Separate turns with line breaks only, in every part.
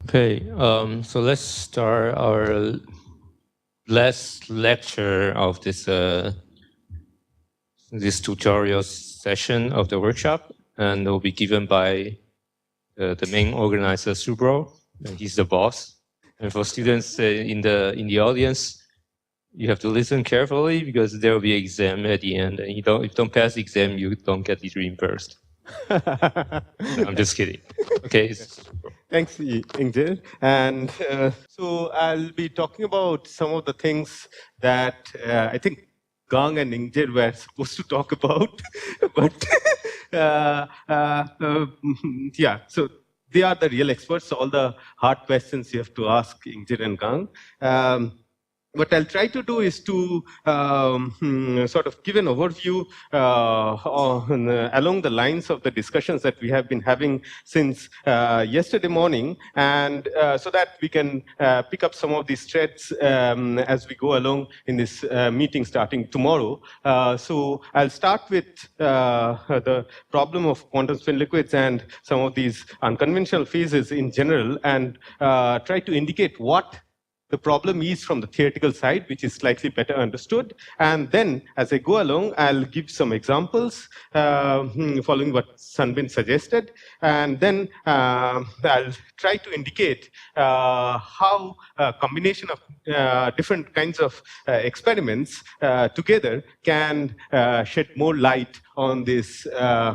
Okay, so let's start our last lecture of this tutorial session of the workshop, and it will be given by the main organizer, Subhro, and he's the boss. And for students in the audience, you have to listen carefully because there will be an exam at the end, and if you don't pass the exam, you don't get it reimbursed. No, I'm just kidding. Okay.
Thanks, Ying-Jer. And so I'll be talking about some of the things that I think Gang and Ying-Jer were supposed to talk about. But yeah, so they are the real experts. So all the hard questions you have to ask Ying-Jer and Gang. What I'll try to do is to sort of give an overview along the lines of the discussions that we have been having since yesterday morning, and so that we can pick up some of these threads as we go along in this meeting starting tomorrow. So I'll start with the problem of quantum spin liquids and some of these unconventional phases in general, and try to indicate what the problem is from the theoretical side, which is slightly better understood. And then, as I go along, I'll give some examples following what SungBin suggested. And then I'll try to indicate how a combination of different kinds of experiments together can shed more light on this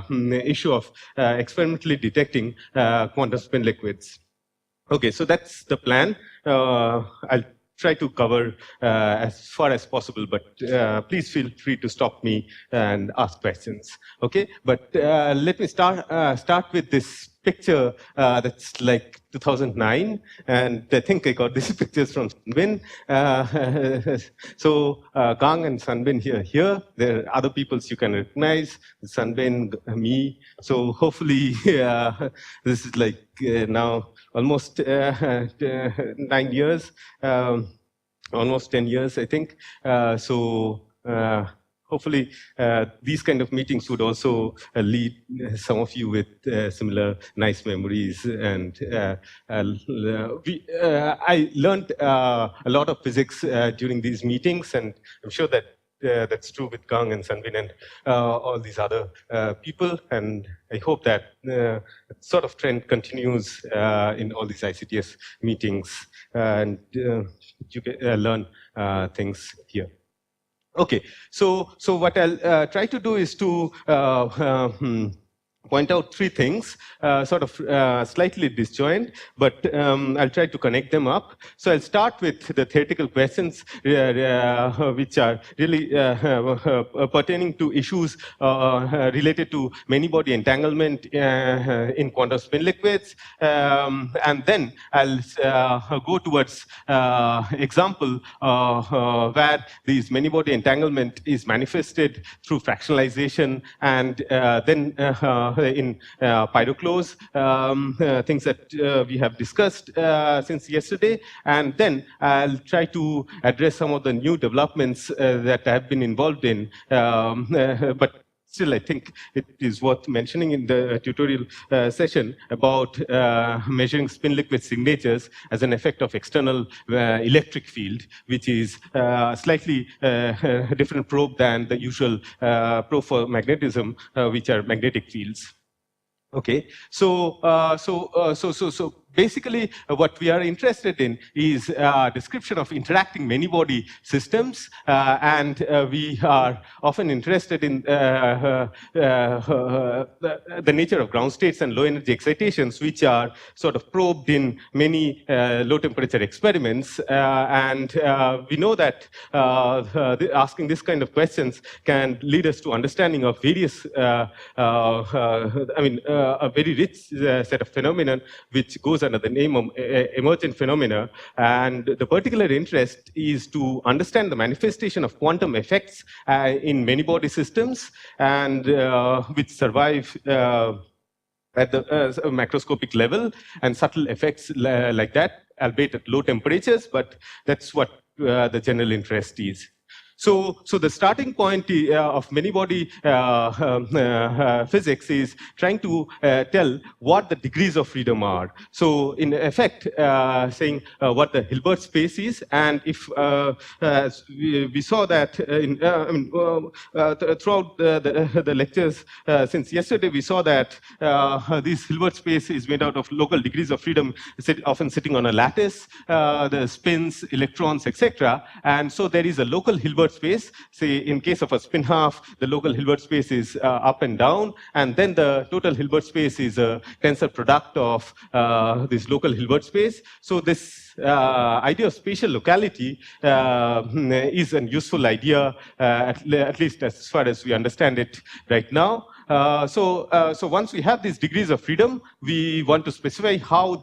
issue of experimentally detecting quantum spin liquids. Okay, so that's the plan. I'll try to cover as far as possible, but please feel free to stop me and ask questions. Okay, but let me start with this picture that's like 2009, and I think I got these pictures from SungBin. So Gang and SungBin here. There are other peoples you can recognize, SungBin, me. So hopefully this is like now almost 9 years, almost 10 years, I think. So hopefully these kind of meetings would also lead some of you with similar nice memories. And I learned a lot of physics during these meetings, and I'm sure that that's true with Gang and SungBin and all these other people. And I hope that sort of trend continues in all these ICTS meetings, and you can learn things here. Okay, so what I'll try to do is to point out three things, sort of slightly disjoint, but I'll try to connect them up. So I'll start with the theoretical questions, which are really pertaining to issues related to many-body entanglement in quantum spin liquids. And then I'll go towards example where these many-body entanglement is manifested through fractionalization, and then in pyroclose, things that we have discussed since yesterday. And then I'll try to address some of the new developments that I have been involved in. But still, I think it is worth mentioning in the tutorial session about measuring spin liquid signatures as an effect of external electric field, which is slightly different probe than the usual probe for magnetism, which are magnetic fields. Okay, so basically, what we are interested in is a description of interacting many-body systems, and we are often interested in the nature of ground states and low-energy excitations, which are sort of probed in many low-temperature experiments. And we know that asking this kind of questions can lead us to understanding of various, a very rich set of phenomena, which goes under the name of emergent phenomena. And the particular interest is to understand the manifestation of quantum effects in many-body systems, and which survive at the macroscopic level, and subtle effects like that, albeit at low temperatures, but that's what the general interest is. So the starting point of many-body physics is trying to tell what the degrees of freedom are. So in effect, saying what the Hilbert space is, and if we saw that throughout the lectures since yesterday, we saw that this Hilbert space is made out of local degrees of freedom, often sitting on a lattice, the spins, electrons, etc. And so there is a local Hilbert space. Say in case of a spin half, the local Hilbert space is up and down, and then the total Hilbert space is a tensor product of this local Hilbert space. So this idea of spatial locality is a useful idea, at least as far as we understand it right now. So once we have these degrees of freedom, we want to specify how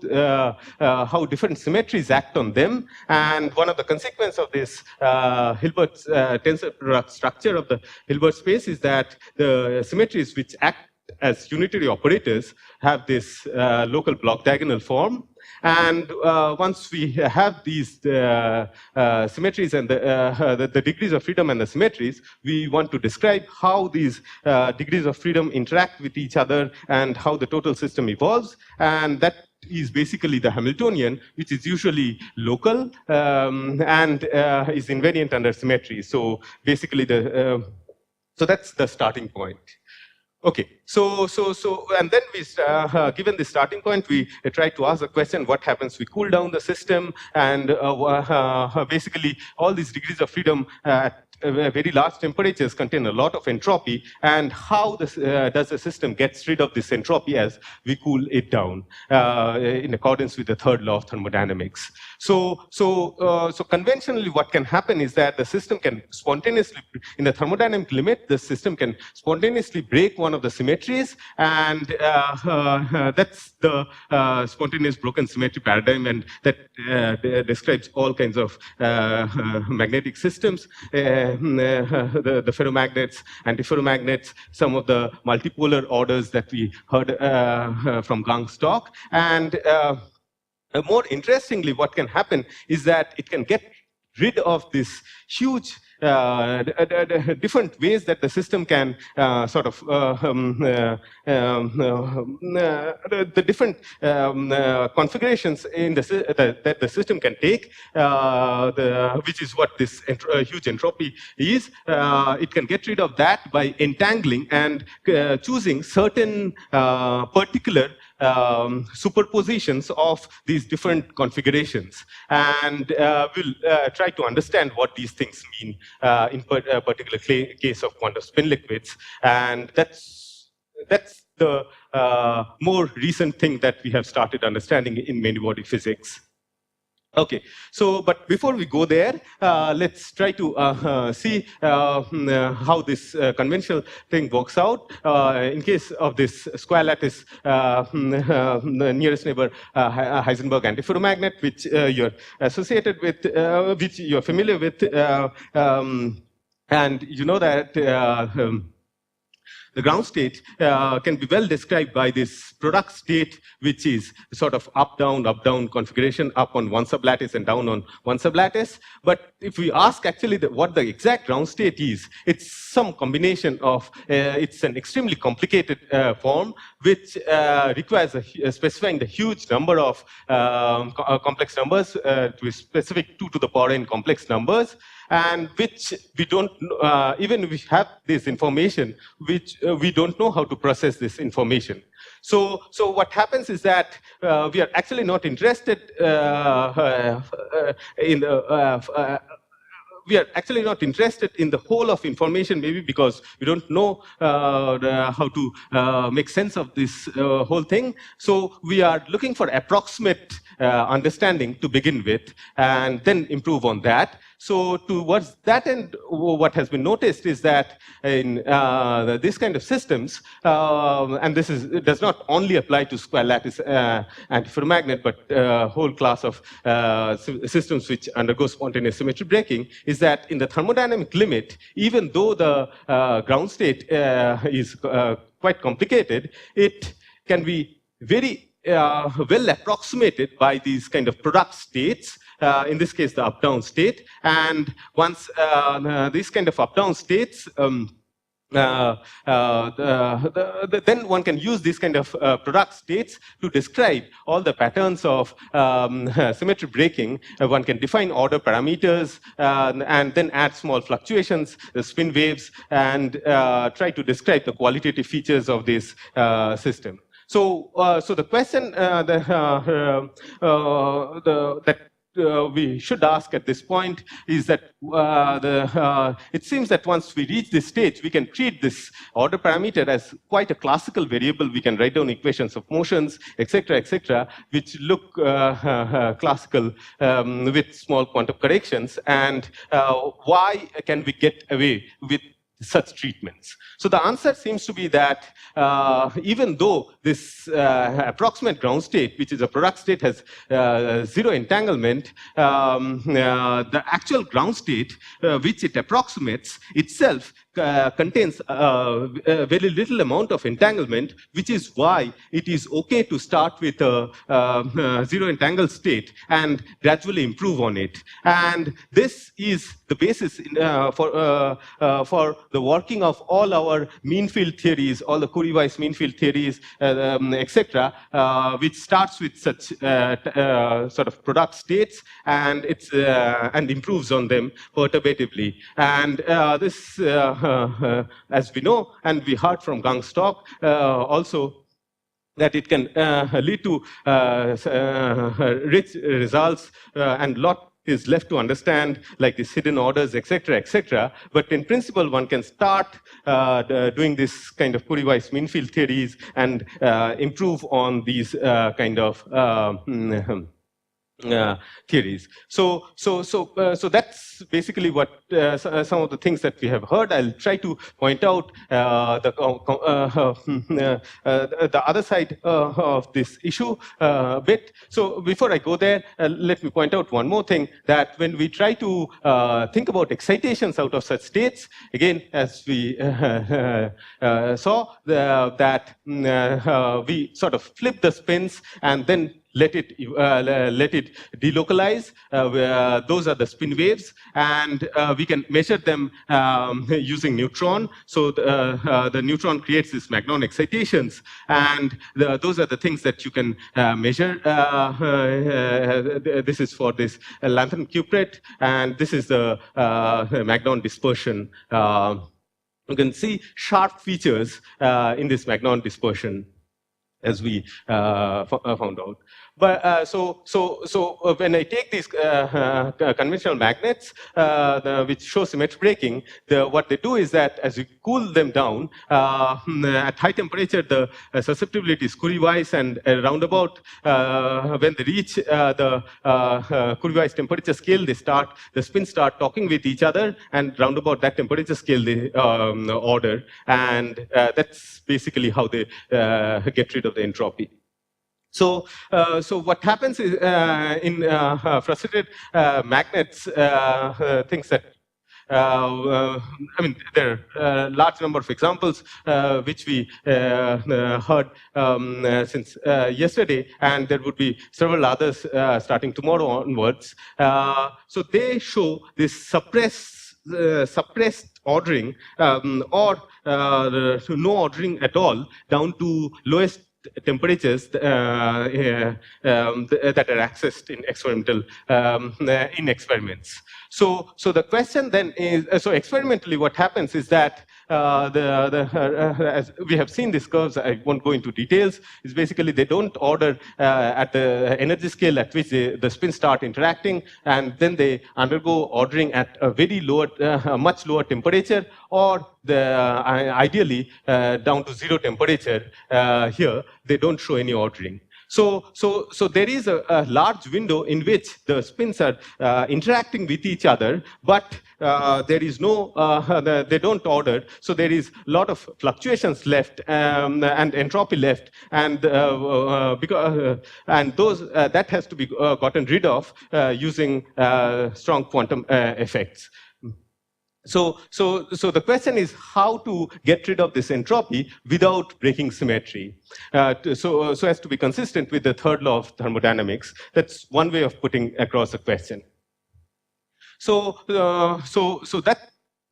different symmetries act on them. And one of the consequences of this Hilbert tensor product structure of the Hilbert space is that the symmetries which act as unitary operators have this local block diagonal form. And once we have these symmetries and the degrees of freedom and the symmetries, we want to describe how these degrees of freedom interact with each other and how the total system evolves. And that is basically the Hamiltonian, which is usually local and is invariant under symmetry. So basically, so that's the starting point. Okay, so and then we, given the starting point, we try to ask the question: what happens? We cool down the system, and basically all these degrees of freedom at very large temperatures contain a lot of entropy, and how does the system get rid of this entropy as we cool it down in accordance with the third law of thermodynamics. So conventionally, what can happen is that the system can spontaneously, in the thermodynamic limit, the system can spontaneously break one of the symmetries, and that's the spontaneous broken symmetry paradigm, and that describes all kinds of magnetic systems. The ferromagnets, antiferromagnets, some of the multipolar orders that we heard from Gang's talk. And more interestingly, what can happen is that it can get rid of this huge different ways that the system can sort of the different configurations in that the system can take, which is what this huge entropy is. It can get rid of that by entangling and choosing certain particular superpositions of these different configurations, and we'll try to understand what these things mean in a particular case of quantum spin liquids, and that's the more recent thing that we have started understanding in many-body physics. Okay, so but before we go there, let's try to see how this conventional thing works out. In case of this square lattice nearest neighbor Heisenberg antiferromagnet, which you're associated with, which you're familiar with, and you know that the ground state can be well described by this product state, which is sort of up-down configuration, up on one sublattice and down on one sublattice. But if we ask actually what the exact ground state is, it's some combination of, it's an extremely complicated form, which requires specifying the huge number of complex numbers, to be specific 2 to the power n complex numbers, and which we don't, even if we have this information, which we don't know how to process this information. So what happens is that we are actually not interested in the we are actually not interested in the whole of information, maybe because we don't know how to make sense of this whole thing. So we are looking for approximate understanding to begin with, and then improve on that. So towards that end, what has been noticed is that in this kind of systems, and this does not only apply to square lattice antiferromagnet, but a whole class of systems which undergo spontaneous symmetry breaking, is that in the thermodynamic limit, even though the ground state is quite complicated, it can be very well approximated by these kind of product states, in this case the up-down state. And once these kind of up-down states, then one can use these kind of product states to describe all the patterns of symmetry breaking. One can define order parameters and then add small fluctuations, the spin waves, and try to describe the qualitative features of this system. So, so the question that we should ask at this point is that it seems that once we reach this stage, we can treat this order parameter as quite a classical variable. We can write down equations of motions, etc., which look classical with small quantum corrections. And why can we get away with such treatments? So the answer seems to be that even though this approximate ground state, which is a product state, has zero entanglement, the actual ground state which it approximates itself contains a very little amount of entanglement, which is why it is okay to start with a zero entangled state and gradually improve on it. And this is the basis for the working of all our mean field theories, all the Curie-Weiss mean field theories, etc., which starts with such sort of product states and and improves on them perturbatively. And this, as we know, and we heard from Gang's talk also, that it can lead to rich results and lot is left to understand, like these hidden orders, etc. But in principle, one can start doing this kind of Curie-Weiss mean field theories and improve on these kind of theories. So that's basically what some of the things that we have heard. I'll try to point out the other side of this issue a bit. So before I go there, let me point out one more thing, that when we try to think about excitations out of such states, again, as we saw, that we sort of flip the spins and then let it delocalize. Those are the spin waves, and we can measure them using neutron. So the neutron creates these Magnon excitations, and those are the things that you can measure. This is for this lantern cupret, and this is the Magnon dispersion. You can see sharp features in this Magnon dispersion, as we found out. But so when I take these conventional magnets, which show symmetry breaking, what they do is that as you cool them down at high temperature, the susceptibility is Curie-Weiss, and around about when they reach the Curie-Weiss temperature scale, the spins start talking with each other, and round about that temperature scale they order, and that's basically how they get rid of the entropy. So what happens is in frustrated magnets, things that I mean, there are a large number of examples which we heard since yesterday, and there would be several others starting tomorrow onwards. So they show this suppressed ordering or no ordering at all down to lowest temperatures that are accessed in experimental in experiments. So the question then is, so experimentally what happens is that as we have seen these curves, I won't go into details, is basically they don't order at the energy scale at which the spins start interacting, and then they undergo ordering at a very lower, much lower temperature, or ideally down to zero temperature. Here, they don't show any ordering. So there is a large window in which the spins are interacting with each other, but there is no, they don't order. So there is a lot of fluctuations left and entropy left, and and those that has to be gotten rid of using strong quantum effects. So the question is how to get rid of this entropy without breaking symmetry, so as to be consistent with the third law of thermodynamics. That's one way of putting across the question. So that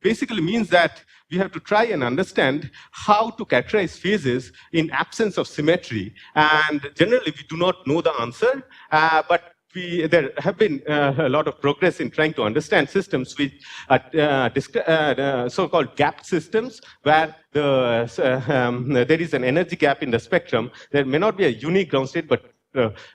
basically means that we have to try and understand how to characterize phases in absence of symmetry. And generally, we do not know the answer, but there have been a lot of progress in trying to understand systems which are so-called gap systems, where there is an energy gap in the spectrum. There may not be a unique ground state, but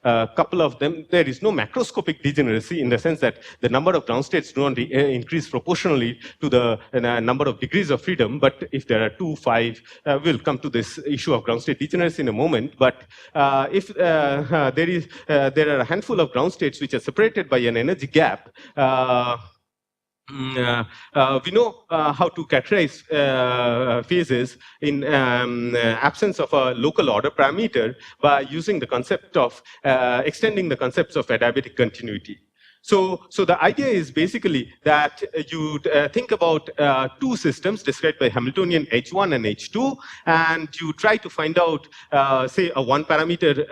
a couple of them, there is no macroscopic degeneracy in the sense that the number of ground states do not increase proportionally to the number of degrees of freedom. But if there are 2, 5, we'll come to this issue of ground state degeneracy in a moment. But if there are a handful of ground states which are separated by an energy gap, we know how to characterize phases in absence of a local order parameter by using the concept of extending the concepts of adiabatic continuity. So the idea is basically that you think about two systems described by Hamiltonian H1 and H2, and you try to find out, say, a one parameter,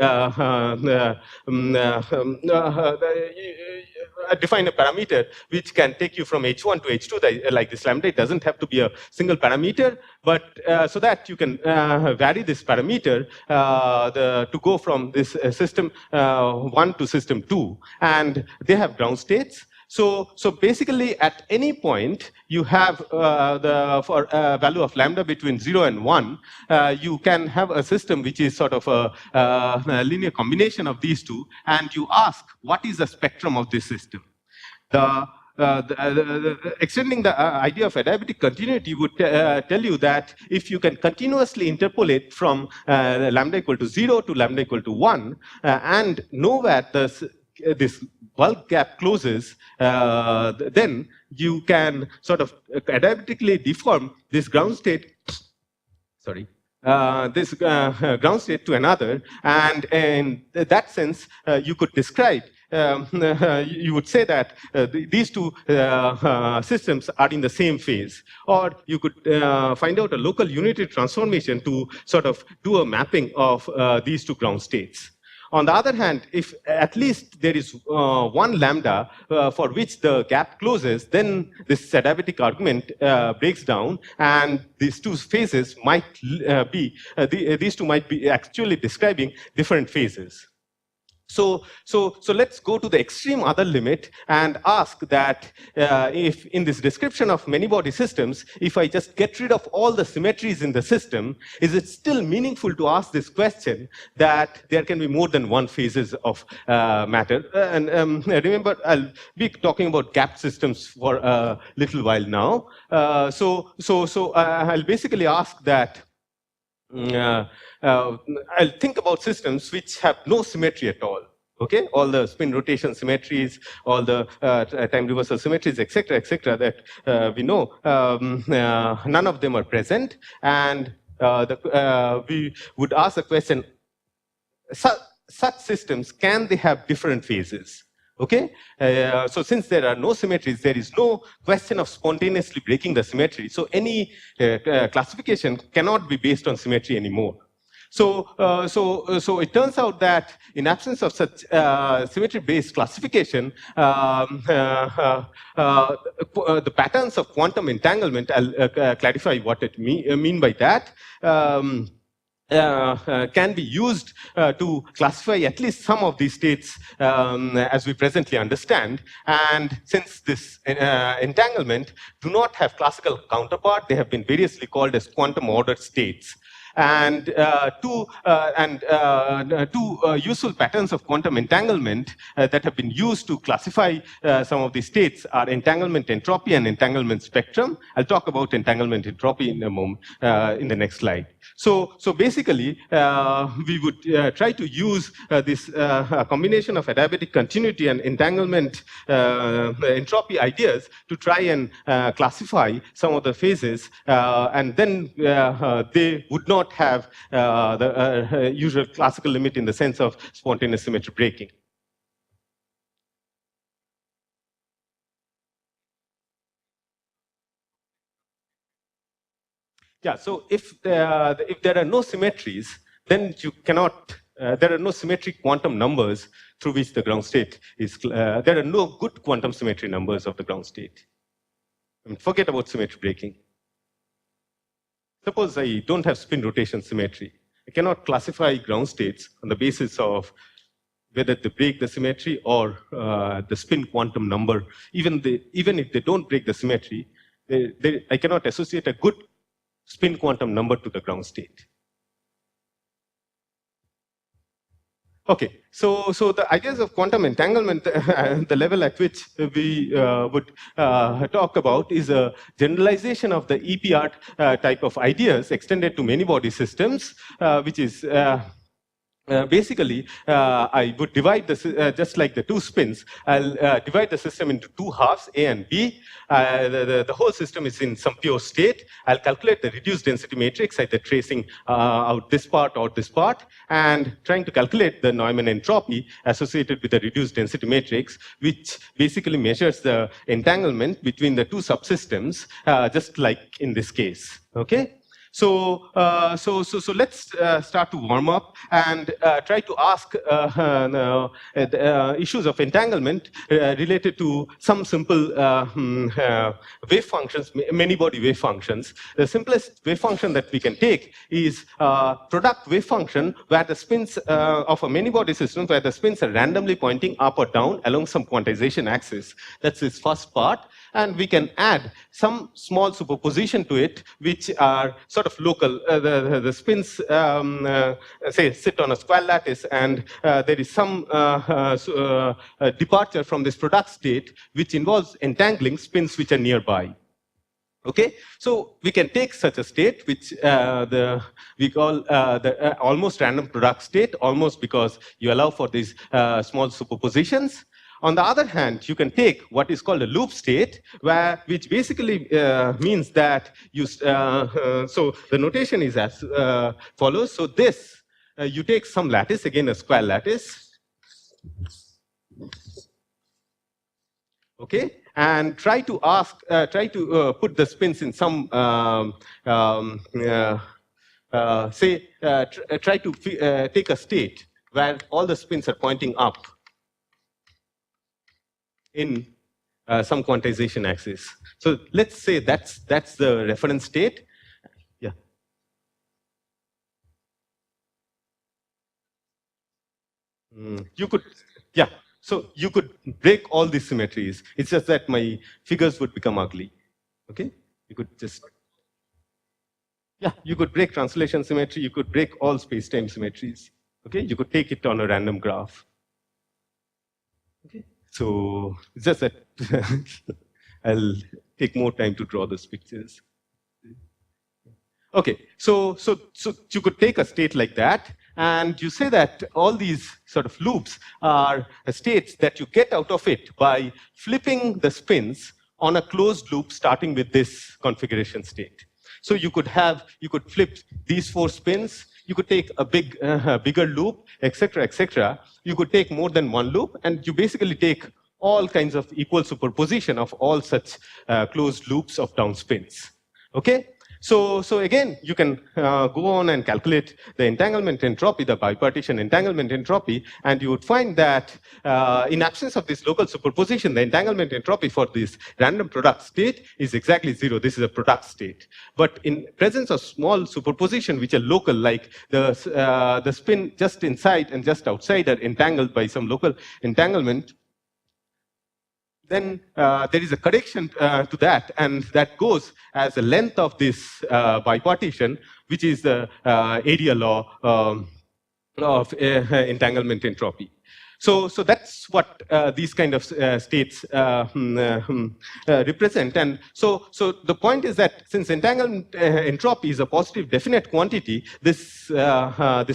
define a parameter which can take you from H1 to H2, like this lambda. It doesn't have to be a single parameter, but so that you can vary this parameter to go from this system 1 to system 2, and they have ground states. So basically, at any point, you have for a value of lambda between 0 and 1, you can have a system which is sort of a linear combination of these two, and you ask, what is the spectrum of this system? Extending the idea of adiabatic continuity would tell you that if you can continuously interpolate from lambda equal to 0 to lambda equal to 1, and know that this bulk gap closes, then you can sort of adiabatically deform this ground state, this ground state to another, and in that sense, you could describe, you would say that these two systems are in the same phase. Or you could find out a local unitary transformation to sort of do a mapping of these two ground states. On the other hand, if at least there is one lambda for which the gap closes, then this adiabatic argument breaks down, and these two phases might these two might be actually describing different phases. So let's go to the extreme other limit and ask that if in this description of many body systems, if I just get rid of all the symmetries in the system, is it still meaningful to ask this question that there can be more than one phases of matter? And remember, I'll be talking about gap systems for a little while now. So I'll basically ask that I'll think about systems which have no symmetry at all. Okay, all the spin rotation symmetries, all the time reversal symmetries, etc., that we know, none of them are present, and we would ask the question: such systems, can they have different phases? Okay, so since there are no symmetries, there is no question of spontaneously breaking the symmetry. So any classification cannot be based on symmetry anymore. So it turns out that in absence of such symmetry-based classification, the patterns of quantum entanglement, I'll clarify what it mean by that. Can be used to classify at least some of these states as we presently understand. And since this entanglement do not have classical counterpart, they have been variously called as quantum ordered states. And two useful patterns of quantum entanglement that have been used to classify some of these states are entanglement entropy and entanglement spectrum. I'll talk about entanglement entropy in a moment, in the next slide. So basically, we would try to use this combination of adiabatic continuity and entanglement entropy ideas to try and classify some of the phases, and then they would not have the usual classical limit in the sense of spontaneous symmetry breaking. Yeah, so if there are no symmetries, then you cannot, there are no symmetric quantum numbers through which the ground state is, there are no good quantum symmetry numbers of the ground state. I mean, forget about symmetry breaking. Suppose I don't have spin rotation symmetry. I cannot classify ground states on the basis of whether they break the symmetry or the spin quantum number. Even if they don't break the symmetry, I cannot associate a good spin quantum number to the ground state. Okay, so the ideas of quantum entanglement, the level at which we would talk about is a generalization of the EPR type of ideas extended to many body systems, which is basically, I would divide this, just like the two spins, I'll divide the system into two halves, A and B. The whole system is in some pure state. I'll calculate the reduced density matrix, either tracing out this part or this part, and trying to calculate the Neumann entropy associated with the reduced density matrix, which basically measures the entanglement between the two subsystems, just like in this case. Okay? So let's start to warm up and try to ask issues of entanglement related to some simple wave functions, many body wave functions. The simplest wave function that we can take is product wave function where the spins of a many body system where the spins are randomly pointing up or down along some quantization axis. That's its first part. And we can add some small superposition to it, which are sort of local. The spins, say, sit on a square lattice, and there is some departure from this product state, which involves entangling spins which are nearby. Okay, so we can take such a state, which we call the almost random product state, almost because you allow for these small superpositions. On the other hand, you can take what is called a loop state, which basically means that you, so the notation is as follows. So this, you take some lattice, again a square lattice, okay, and try to put the spins in some, try to take a state where all the spins are pointing up in some quantization axis. So let's say that's the reference state. Yeah. You could, yeah. So you could break all these symmetries. It's just that my figures would become ugly. Okay? You could just, yeah, you could break translation symmetry. You could break all space-time symmetries. Okay? You could take it on a random graph. Okay? So it's just that I'll take more time to draw those pictures. Okay, so you could take a state like that, and you say that all these sort of loops are states that you get out of it by flipping the spins on a closed loop starting with this configuration state. So you could flip these 4 spins. You could take a bigger loop, etc., etc. You could take more than one loop, and you basically take all kinds of equal superposition of all such closed loops of down spins. Okay? So again, you can go on and calculate the entanglement entropy, the bipartition entanglement entropy, and you would find that in absence of this local superposition, the entanglement entropy for this random product state is exactly 0. This is a product state. But in presence of small superposition, which are local, like the spin just inside and just outside are entangled by some local entanglement, then there is a correction to that, and that goes as the length of this bipartition, which is the area law of entanglement entropy. So that's what these kind of states represent. And so the point is that since entanglement entropy is a positive definite quantity, this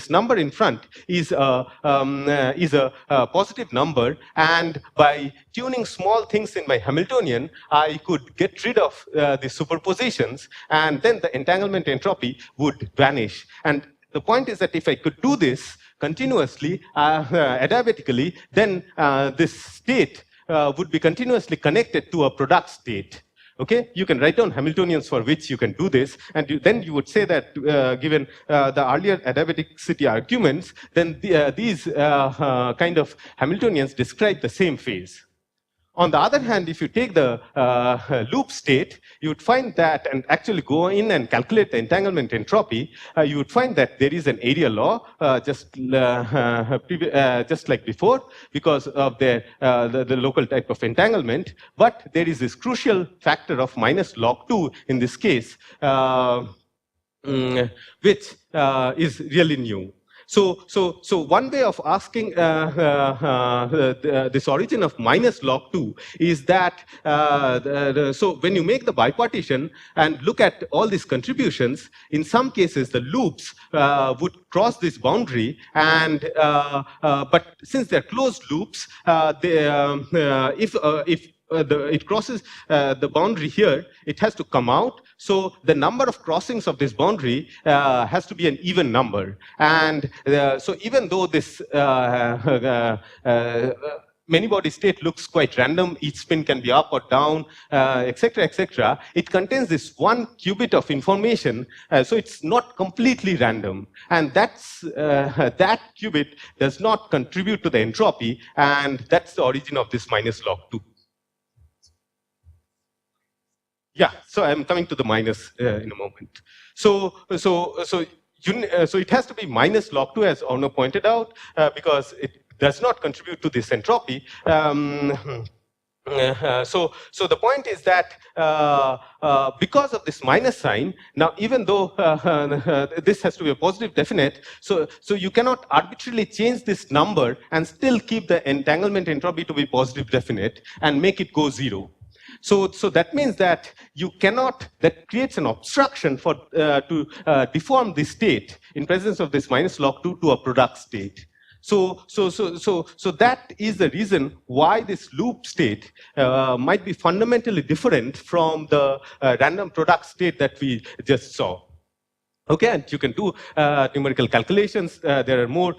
number in front is a positive number, and by tuning small things in my Hamiltonian, I could get rid of the superpositions, and then the entanglement entropy would vanish. And the point is that if I could do this continuously, adiabatically, then this state would be continuously connected to a product state. Okay, you can write down Hamiltonians for which you can do this, and then you would say that given the earlier adiabaticity arguments, then these kind of Hamiltonians describe the same phase. On the other hand, if you take the loop state, you would find that, and actually go in and calculate the entanglement entropy, you would find that there is an area law, just like before, because of the local type of entanglement. But there is this crucial factor of minus log 2 in this case, which is really new. So one way of asking this origin of minus log 2 is that, so when you make the bipartition and look at all these contributions, in some cases the loops would cross this boundary, and but since they're closed loops, if it crosses the boundary here, it has to come out. So the number of crossings of this boundary has to be an even number. And so even though this many-body state looks quite random, each spin can be up or down, etc., it contains this one qubit of information, so it's not completely random. And that's, that qubit does not contribute to the entropy, and that's the origin of this minus log 2. Yeah, so I'm coming to the minus in a moment. So it has to be minus log 2, as Arnab pointed out, because it does not contribute to this entropy. So the point is that because of this minus sign, now even though this has to be a positive definite, so you cannot arbitrarily change this number and still keep the entanglement entropy to be positive definite and make it go 0. So that means that you cannot, that creates an obstruction for to deform this state in presence of this minus log 2 to a product state. So that is the reason why this loop state might be fundamentally different from the random product state that we just saw. Okay, and you can do numerical calculations. There are more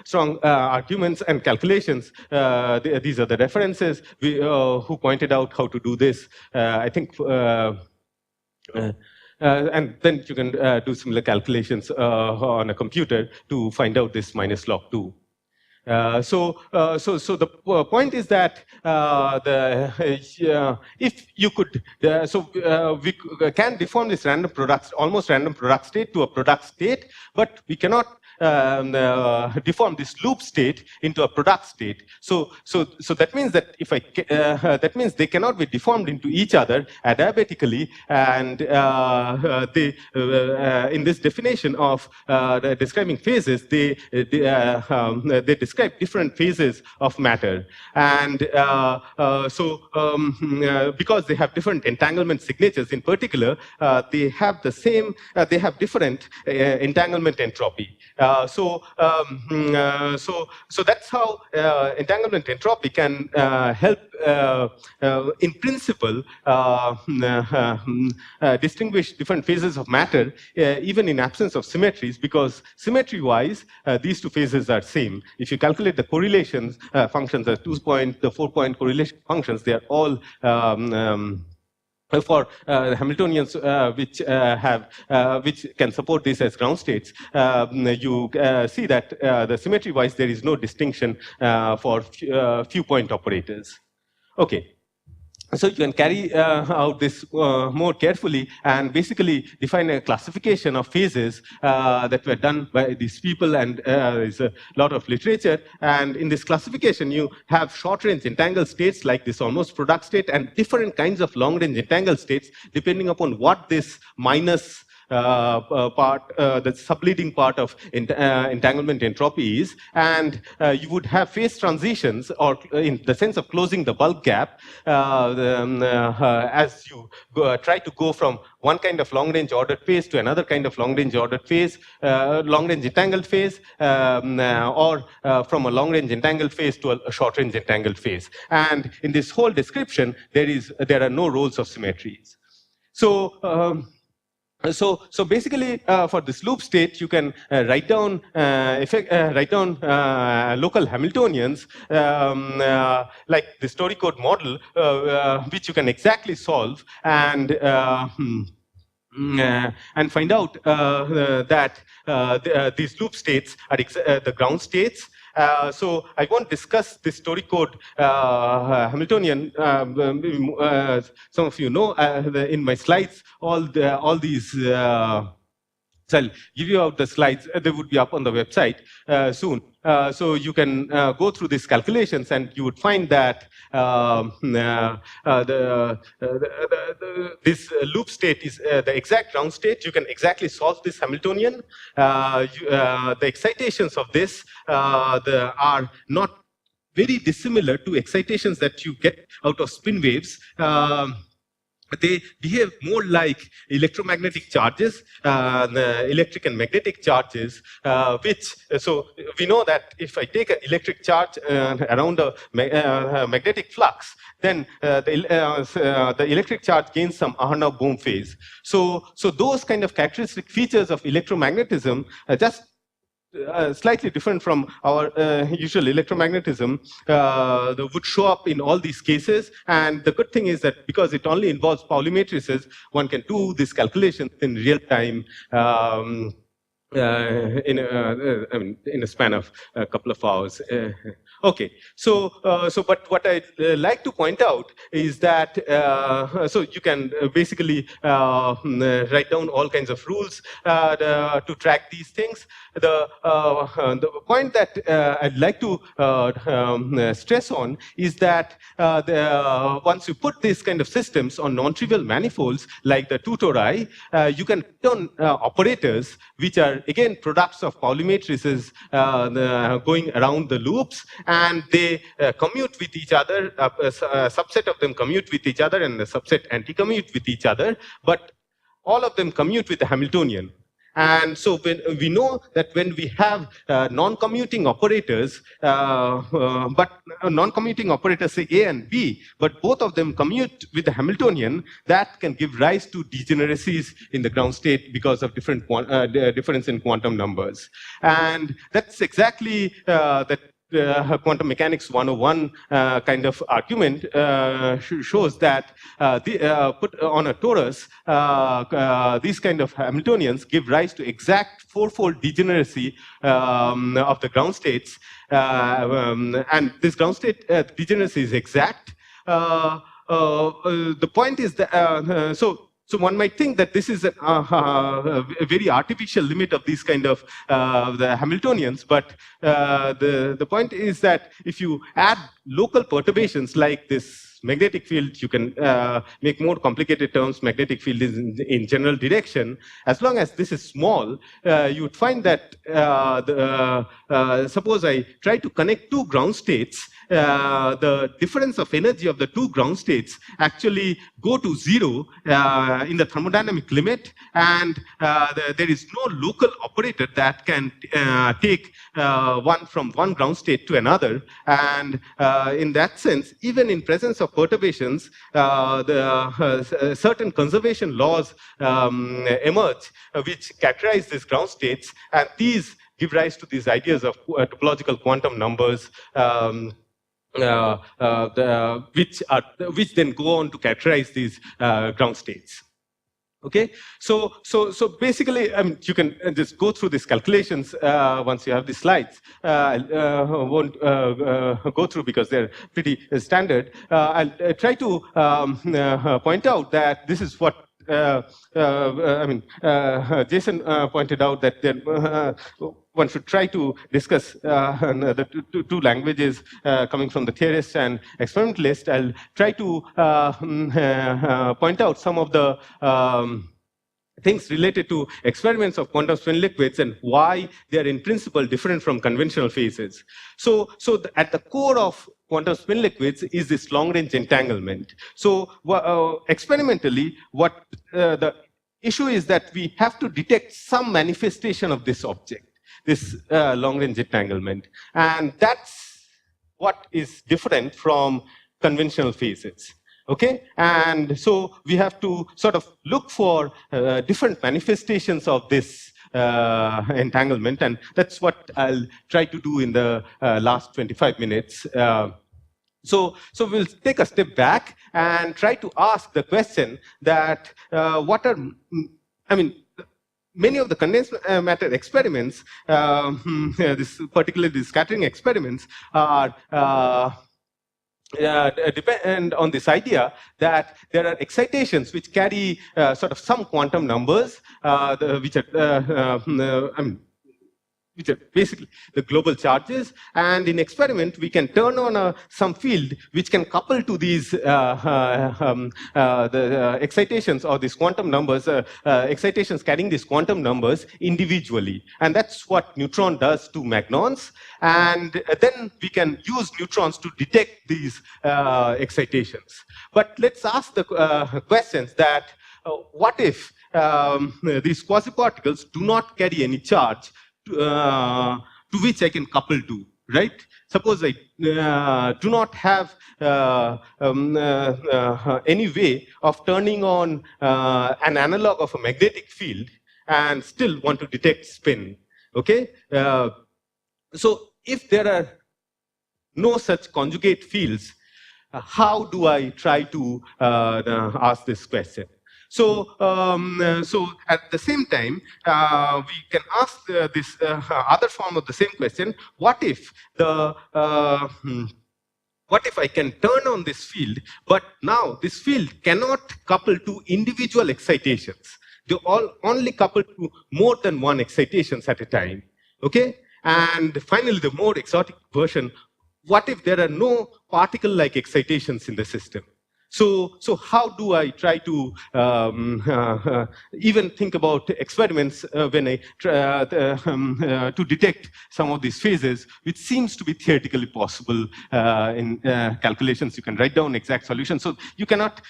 strong arguments and calculations. These are the references who pointed out how to do this. I think, and then you can do similar calculations on a computer to find out this minus log 2. So the point is that if you could, we can deform this random product, almost random product state to a product state, but we cannot deform this loop state into a product state. So that means that if that means they cannot be deformed into each other adiabatically, and they in this definition of describing phases, they describe different phases of matter, and because they have different entanglement signatures, in particular, they have the same, they have different entanglement entropy. So that's how entanglement entropy can help, in principle, distinguish different phases of matter, even in absence of symmetries, because symmetry-wise, these two phases are same. If you calculate the correlations functions, the 2-point, the 4-point correlation functions, they are all for Hamiltonians which can support this as ground states. You see that the symmetry-wise there is no distinction for few-point operators. Okay. So you can carry out this more carefully and basically define a classification of phases that were done by these people, and there's a lot of literature. And in this classification, you have short-range entangled states like this almost product state, and different kinds of long-range entangled states depending upon what this minus part, the subleading part of entanglement entropy is, and you would have phase transitions, or in the sense of closing the bulk gap, as you try to go from one kind of long-range ordered phase to another kind of long-range ordered phase, long-range entangled phase, or from a long-range entangled phase to a short-range entangled phase. And in this whole description, there are no roles of symmetries. So So basically, for this loop state, you can write down local Hamiltonians like the story code model, which you can exactly solve and find out that these loop states are the ground states. So I won't discuss this story code Hamiltonian. Some of you know in my slides all these. So I'll give you out the slides. They would be up on the website soon. So you can go through these calculations, and you would find that this loop state is the exact ground state. You can exactly solve this Hamiltonian. The excitations of this are not very dissimilar to excitations that you get out of spin waves. They behave more like electromagnetic charges, the electric and magnetic charges, so we know that if I take an electric charge around a magnetic flux, then the electric charge gains some Arnab Bohm phase. So those kind of characteristic features of electromagnetism just slightly different from our usual electromagnetism would show up in all these cases. And the good thing is that because it only involves Pauli matrices, one can do this calculation in real time in a span of a couple of hours. Okay, but what I'd like to point out is that so you can basically write down all kinds of rules to track these things. The point that I'd like to stress on is that once you put these kind of systems on non-trivial manifolds like the two tori, you can turn operators which are again products of Pauli matrices going around the loops, and they commute with each other. A subset of them commute with each other, and a subset anti-commute with each other, but all of them commute with the Hamiltonian. And so when we know that when we have non-commuting operators, but non-commuting operators say A and B, but both of them commute with the Hamiltonian, that can give rise to degeneracies in the ground state because of difference in quantum numbers. And that's exactly that quantum mechanics 101 kind of argument shows that put on a torus, these kind of Hamiltonians give rise to exact fourfold degeneracy of the ground states, and this ground state degeneracy is exact. The point is that so one might think that this is a very artificial limit of these kind of the Hamiltonians, but the point is that if you add local perturbations like this magnetic field, you can make more complicated terms. Magnetic field is in general direction. As long as this is small, you would find that suppose I try to connect two ground states, the difference of energy of the two ground states actually go to zero in the thermodynamic limit, and there is no local operator that can take one from one ground state to another. And in that sense, even in presence of perturbations, certain conservation laws emerge which characterize these ground states, and these give rise to these ideas of topological quantum numbers, which then go on to characterize these ground states. Okay, so basically, you can just go through these calculations once you have the slides. I won't go through because they're pretty standard. I'll try to point out that this is what Jason pointed out, that one should try to discuss the two languages coming from the theorists and experimentalists. I'll try to point out some of the things related to experiments of quantum spin liquids and why they are in principle different from conventional phases. So at the core of quantum spin liquids is this long-range entanglement. So experimentally, what the issue is that we have to detect some manifestation of this object, this long-range entanglement. And that's what is different from conventional phases. Okay, and so we have to sort of look for different manifestations of this entanglement, and that's what I'll try to do in the last 25 minutes. So we'll take a step back and try to ask the question that what are, I mean, many of the condensed matter experiments, particularly the scattering experiments, are depend on this idea that there are excitations which carry sort of some quantum numbers, which are which are basically the global charges, and in experiment we can turn on some field which can couple to these excitations or these quantum numbers, excitations carrying these quantum numbers individually, and that's what neutron does to magnons, and then we can use neutrons to detect these excitations. But let's ask the questions that what if these quasiparticles do not carry any charge to which I can couple to, right? Suppose I do not have any way of turning on an analog of a magnetic field and still want to detect spin, okay? So if there are no such conjugate fields, how do I try to ask this question? So at the same time, we can ask this other form of the same question: what if what if I can turn on this field, but now this field cannot couple to individual excitations? They all only couple to more than one excitations at a time. Okay, and finally, the more exotic version: what if there are no particle-like excitations in the system? So how do I try to even think about experiments when I try, to detect some of these phases, which seems to be theoretically possible in calculations? You can write down exact solutions. So you cannot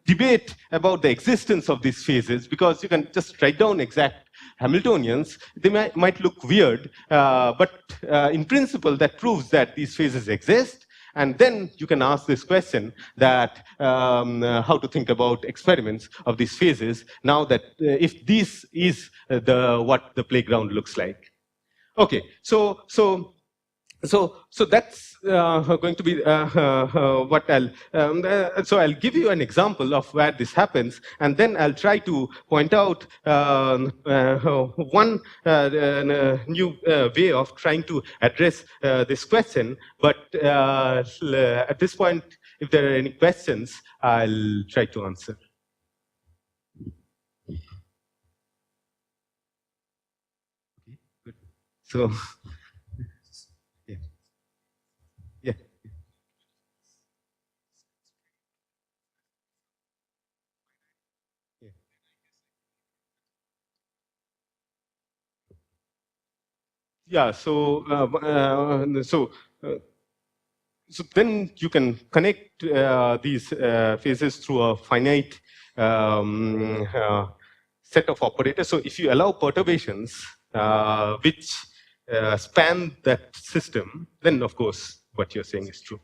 debate about the existence of these phases because you can just write down exact Hamiltonians. They might look weird, but in principle, that proves that these phases exist. And then you can ask this question that how to think about experiments of these phases now that if this is what the playground looks like. Okay, so that's going to be what so I'll give you an example of where this happens, and then I'll try to point out one new way of trying to address this question. But at this point, if there are any questions, I'll try to answer. Good. So. Yeah, so then you can connect these phases through a finite set of operators. So if you allow perturbations which span that system, then of course what you're saying is true.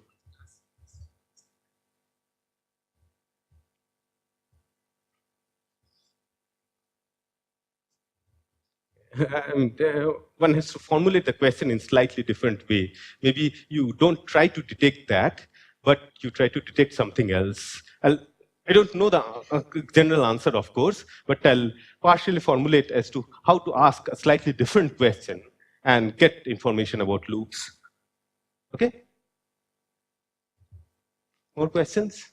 And one has to formulate the question in slightly different way. Maybe you don't try to detect that, but you try to detect something else. I don't know the general answer, of course, but I'll partially formulate as to how to ask a slightly different question and get information about loops. Okay? More questions?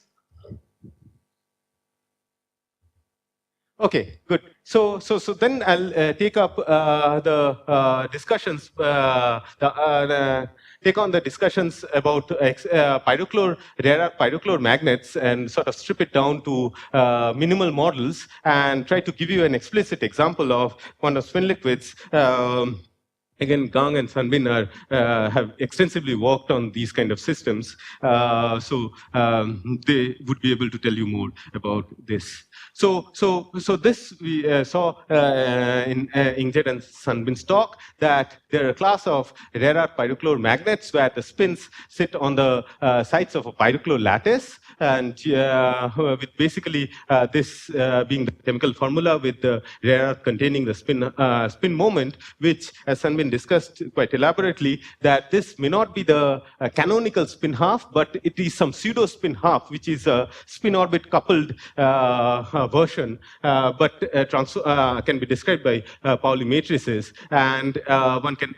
Okay, good. So then I'll take up the discussions, take on the discussions about pyrochlore, rare pyrochlore magnets, and sort of strip it down to minimal models and try to give you an explicit example of quantum spin liquids Again, Gang and SungBin have extensively worked on these kind of systems, so they would be able to tell you more about this. So this we saw in Ying-Jer and SungBin's talk, that there are a class of rare earth pyrochlore magnets where the spins sit on the sides of a pyrochlore lattice, and with basically this being the chemical formula with the rare earth containing the spin moment, which, as SungBin discussed quite elaborately, that this may not be the canonical spin half, but it is some pseudo spin half, which is a spin orbit coupled version, but can be described by Pauli matrices, and one can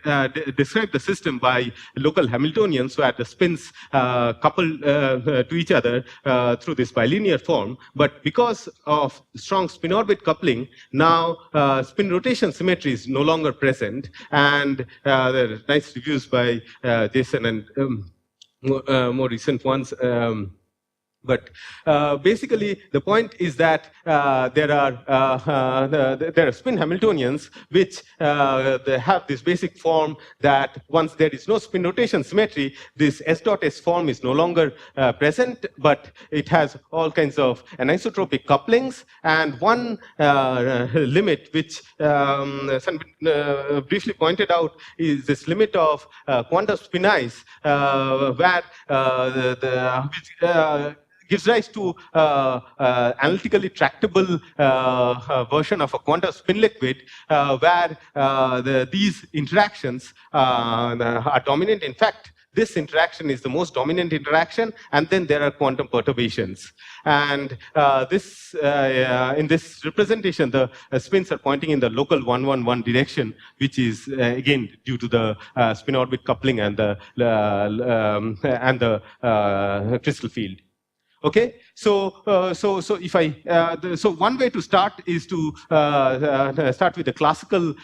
describe the system by local Hamiltonians where the spins couple to each other through this bilinear form. But because of strong spin orbit coupling, now spin rotation symmetry is no longer present, and there are nice reviews by Jason and more recent ones. But basically, the point is that there are spin Hamiltonians which they have this basic form that once there is no spin rotation symmetry, this S dot S form is no longer present, but it has all kinds of anisotropic couplings. And one limit which SungBin briefly pointed out is this limit of quantum spinize, where which gives rise to analytically tractable version of a quantum spin liquid, where these interactions are dominant. In fact, this interaction is the most dominant interaction, and then there are quantum perturbations. And this, in this representation, the spins are pointing in the local 1-1-1 direction, which is again due to the spin orbit coupling and the crystal field. Okay, so if so one way to start is to start with the classical,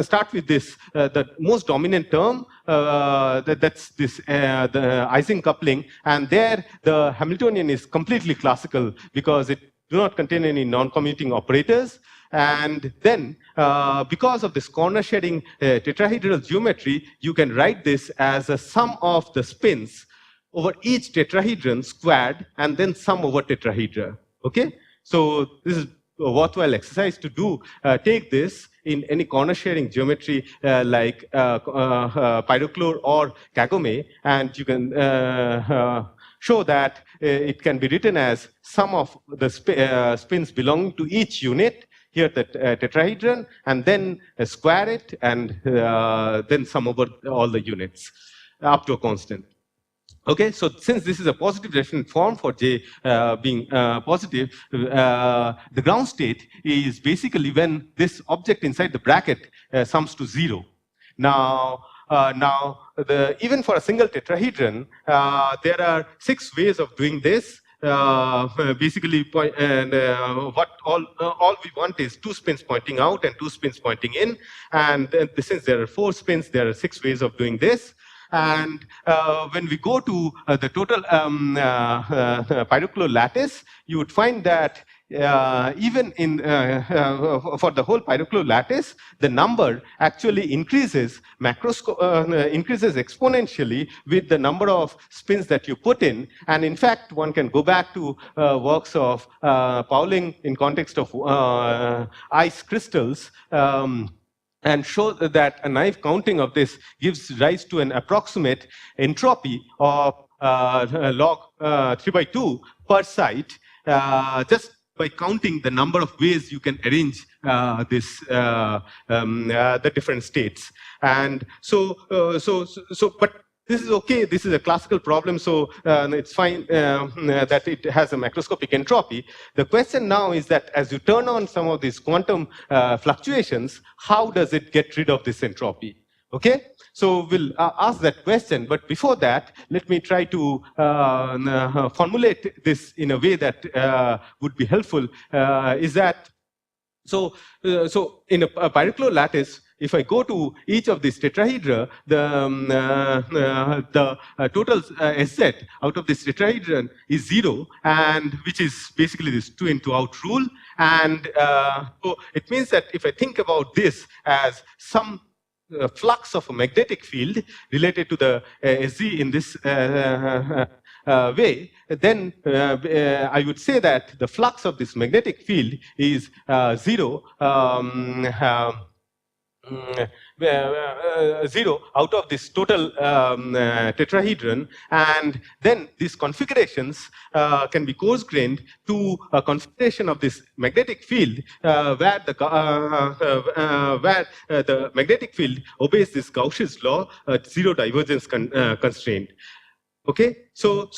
start with this, the most dominant term, that's this, the Ising coupling, and there the Hamiltonian is completely classical because it do not contain any non-commuting operators. And then, because of this corner shading tetrahedral geometry, you can write this as a sum of the spins over each tetrahedron squared, and then sum over tetrahedra. Okay, so this is a worthwhile exercise to do. Take this in any corner sharing geometry like pyrochlore or Kagome, and you can show that it can be written as sum of the spins belonging to each unit, here the tetrahedron, and then square it, and then sum over all the units up to a constant. Okay, so since this is a positive definite form for J being positive, the ground state is basically when this object inside the bracket sums to 0. Now, even for a single tetrahedron, there are 6 ways of doing this. Basically, what all we want is 2 spins pointing out and 2 spins pointing in. And since there are 4 spins, there are 6 ways of doing this. And when we go to the total pyrochlore lattice, you would find that even in for the whole pyrochlore lattice, the number actually increases increases exponentially with the number of spins that you put in. And in fact, one can go back to works of Pauling in context of ice crystals. And show that a naive counting of this gives rise to an approximate entropy of log 3/2 per site, just by counting the number of ways you can arrange the different states. And but this is okay, this is a classical problem, so it's fine that it has a macroscopic entropy. The question now is that as you turn on some of these quantum fluctuations, how does it get rid of this entropy? Okay, so we'll ask that question, but before that, let me try to formulate this in a way that would be helpful, is that, so in a pyrochlore lattice, if I go to each of these tetrahedra, the total SZ out of this tetrahedron is 0, and which is basically this 2 in 2 out rule. And so it means that if I think about this as some flux of a magnetic field related to the SZ in this way, then I would say that the flux of this magnetic field is 0. 0 out of this total tetrahedron, and then these configurations can be coarse-grained to a configuration of this magnetic field where the magnetic field obeys this Gauss's law, zero divergence constraint. Okay, so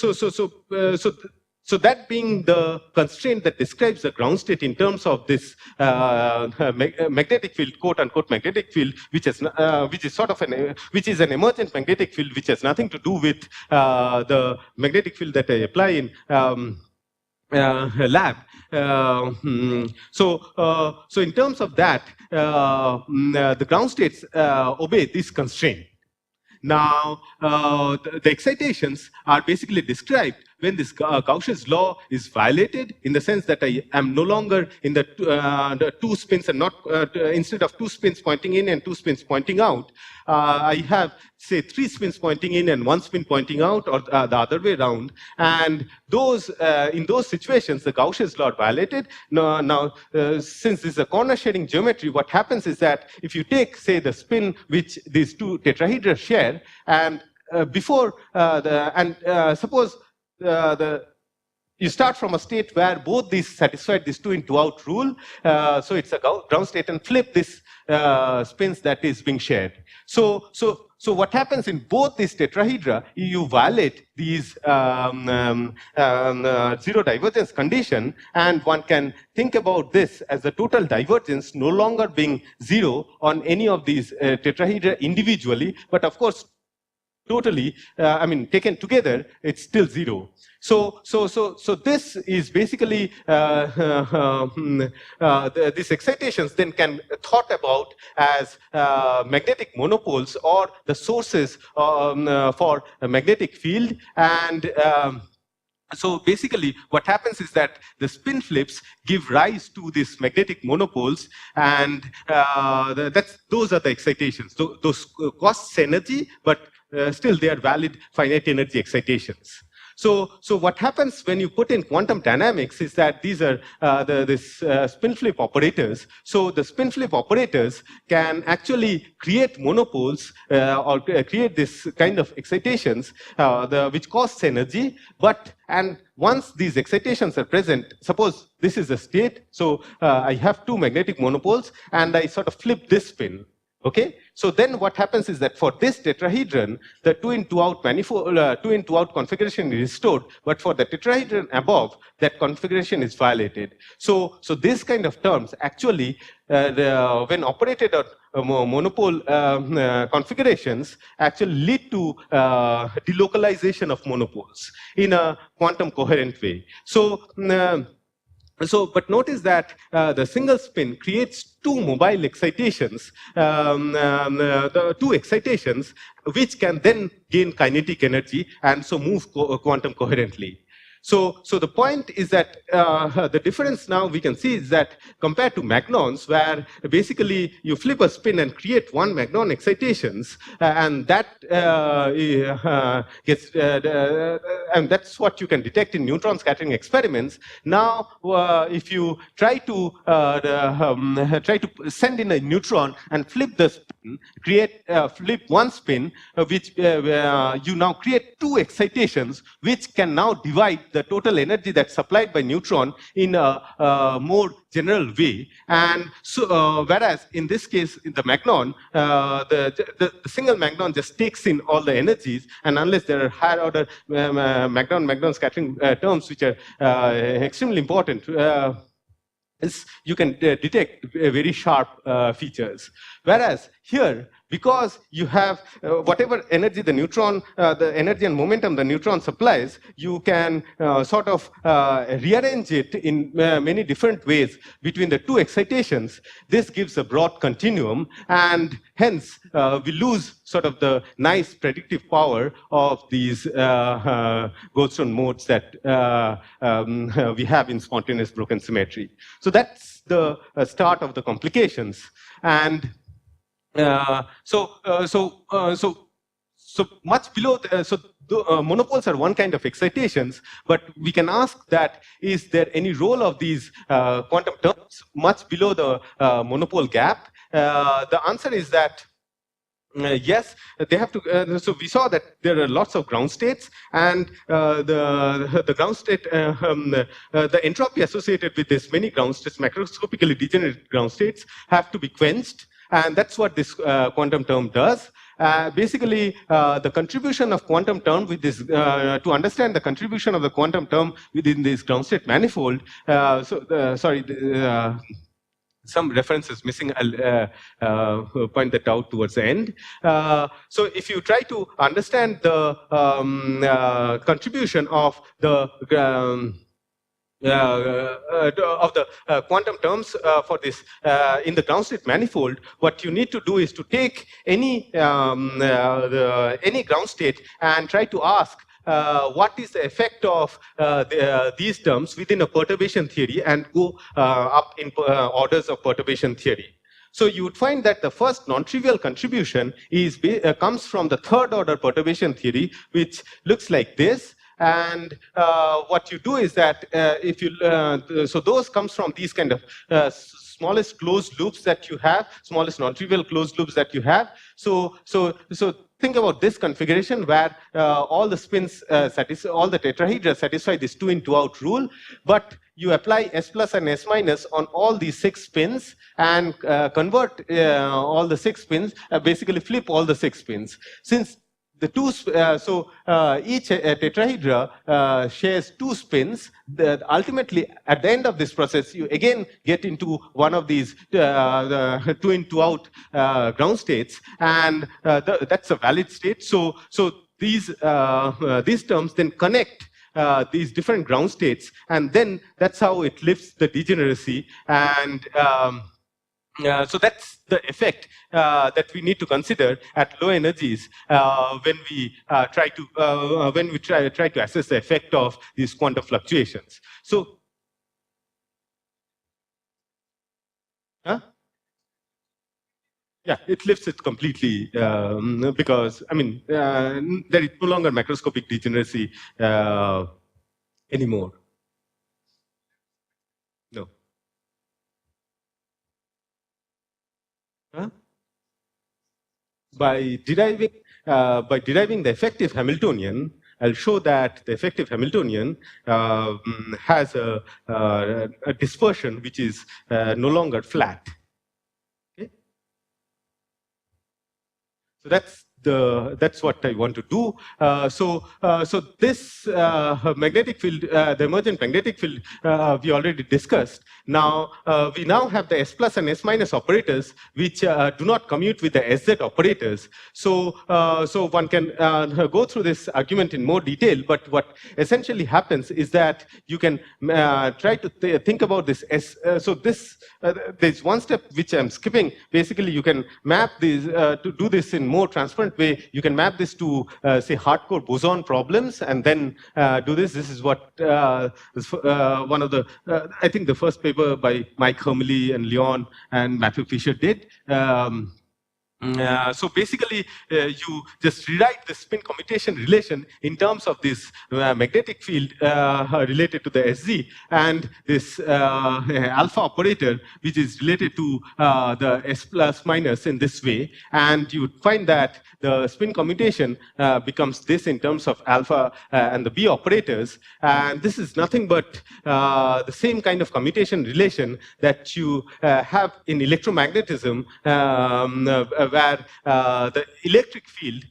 that being the constraint that describes the ground state in terms of this magnetic field, quote unquote magnetic field, which is an emergent magnetic field, which has nothing to do with the magnetic field that I apply in lab. So in terms of that, the ground states obey this constraint. Now, the excitations are basically described when this Gauss's law is violated, in the sense that I am no longer in the two spins and not, instead of 2 spins pointing in and 2 spins pointing out, I have, say, 3 spins pointing in and 1 spin pointing out, or the other way around. And those, in those situations, the Gauss's law are violated. Now, since this is a corner shading geometry, what happens is that if you take, say, the spin which these two tetrahedra share, and suppose you start from a state where both these satisfied this 2 in 2 out rule, so it's a ground state, and flip this spins that is being shared. So what happens in both these tetrahedra, you violate these zero divergence condition, and one can think about this as the total divergence no longer being 0 on any of these tetrahedra individually, but of course totally, I mean, taken together, it's still 0. So this is basically these excitations then can thought about as magnetic monopoles, or the sources for a magnetic field. And so basically what happens is that the spin flips give rise to these magnetic monopoles, and those are the excitations. Those costs energy, but still they are valid finite energy excitations. So what happens when you put in quantum dynamics is that these are this spin flip operators. So the spin flip operators can actually create monopoles or create this kind of excitations which costs energy. And once these excitations are present, suppose this is a state, so I have 2 magnetic monopoles, and I sort of flip this spin. Okay, so then what happens is that for this tetrahedron, the 2 in 2 out manifold, 2 in 2 out configuration is restored, but for the tetrahedron above, that configuration is violated. So this kind of terms actually, when operated on monopole configurations, actually lead to delocalization of monopoles in a quantum coherent way. But notice that the single spin creates 2 mobile excitations, the 2 excitations, which can then gain kinetic energy and so move quantum coherently. So the point is that the difference now we can see is that compared to magnons, where basically you flip a spin and create 1 magnon excitations, and that gets, and that's what you can detect in neutron scattering experiments. Now, if you try to send in a neutron and flip the spin, flip 1 spin, which you now create 2 excitations, which can now divide the total energy that's supplied by neutron in a more general way. And so, whereas in this case, in the magnon, the single magnon just takes in all the energies, and unless there are higher order magnon scattering terms, which are extremely important, you can detect very sharp features. Whereas here, because you have whatever energy the neutron, the energy and momentum the neutron supplies, you can sort of rearrange it in many different ways between the two excitations. This gives a broad continuum, and hence we lose sort of the nice predictive power of these Goldstone modes that we have in spontaneous broken symmetry. So that's the start of the complications. And so much below, monopoles are one kind of excitations, but we can ask that, is there any role of these quantum terms much below the monopole gap? The answer is that yes, they have to. So we saw that there are lots of ground states, and the ground state, the entropy associated with this many ground states, macroscopically degenerate ground states, have to be quenched, and that's what this quantum term does. Basically, the contribution of quantum term with this, to understand the contribution of the quantum term within this ground state manifold. Some references missing. I'll point that out towards the end. So if you try to understand the contribution of the quantum terms for this in the ground state manifold, what you need to do is to take any ground state and try to ask what is the effect of these terms within a perturbation theory, and go up in orders of perturbation theory. So you would find that the first non-trivial contribution is comes from the third order perturbation theory, which looks like this. And what you do is that if you so those comes from these kind of smallest closed loops that you have, smallest non-trivial closed loops that you have. So think about this configuration where all the spins all the tetrahedra satisfy this 2 in 2 out rule, but you apply S plus and S minus on all these 6 spins and convert all the 6 spins, basically flip all the 6 spins. Since the two, each tetrahedra shares 2 spins. Ultimately, at the end of this process, you again get into one of these 2 in 2 out ground states, and that's a valid state. So these terms then connect these different ground states, and then that's how it lifts the degeneracy. And so that's the effect that we need to consider at low energies when we try to assess the effect of these quantum fluctuations. So, yeah, it lifts it completely because I mean there is no longer macroscopic degeneracy anymore. No. By deriving the effective Hamiltonian, I'll show that the effective Hamiltonian has a dispersion which is no longer flat. Okay? So that's what I want to do. So this magnetic field, the emergent magnetic field, we already discussed. Now we now have the S plus and S minus operators, which do not commute with the SZ operators. So one can go through this argument in more detail. But what essentially happens is that you can try to think about this S. So this there's one step which I'm skipping. Basically, you can map these to do this in more transparent way. You can map this to say hardcore boson problems, and then do this. This is what one of the I think the first paper by Mike Hermele and Leon and Matthew Fisher did. So basically, you just rewrite the spin commutation relation in terms of this magnetic field related to the SZ, and this alpha operator, which is related to the S plus minus in this way. And you find that the spin commutation becomes this in terms of alpha and the B operators. And this is nothing but the same kind of commutation relation that you have in electromagnetism, where the electric field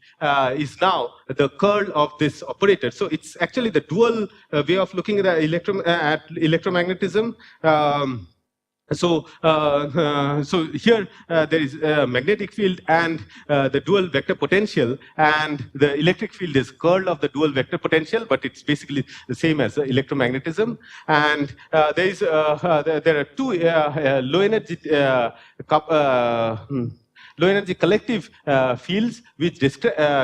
is now the curl of this operator. So it's actually the dual way of looking at electromagnetism. So, so here there is a magnetic field and the dual vector potential, and the electric field is curl of the dual vector potential, but it's basically the same as electromagnetism. And there are two low energy low energy collective fields which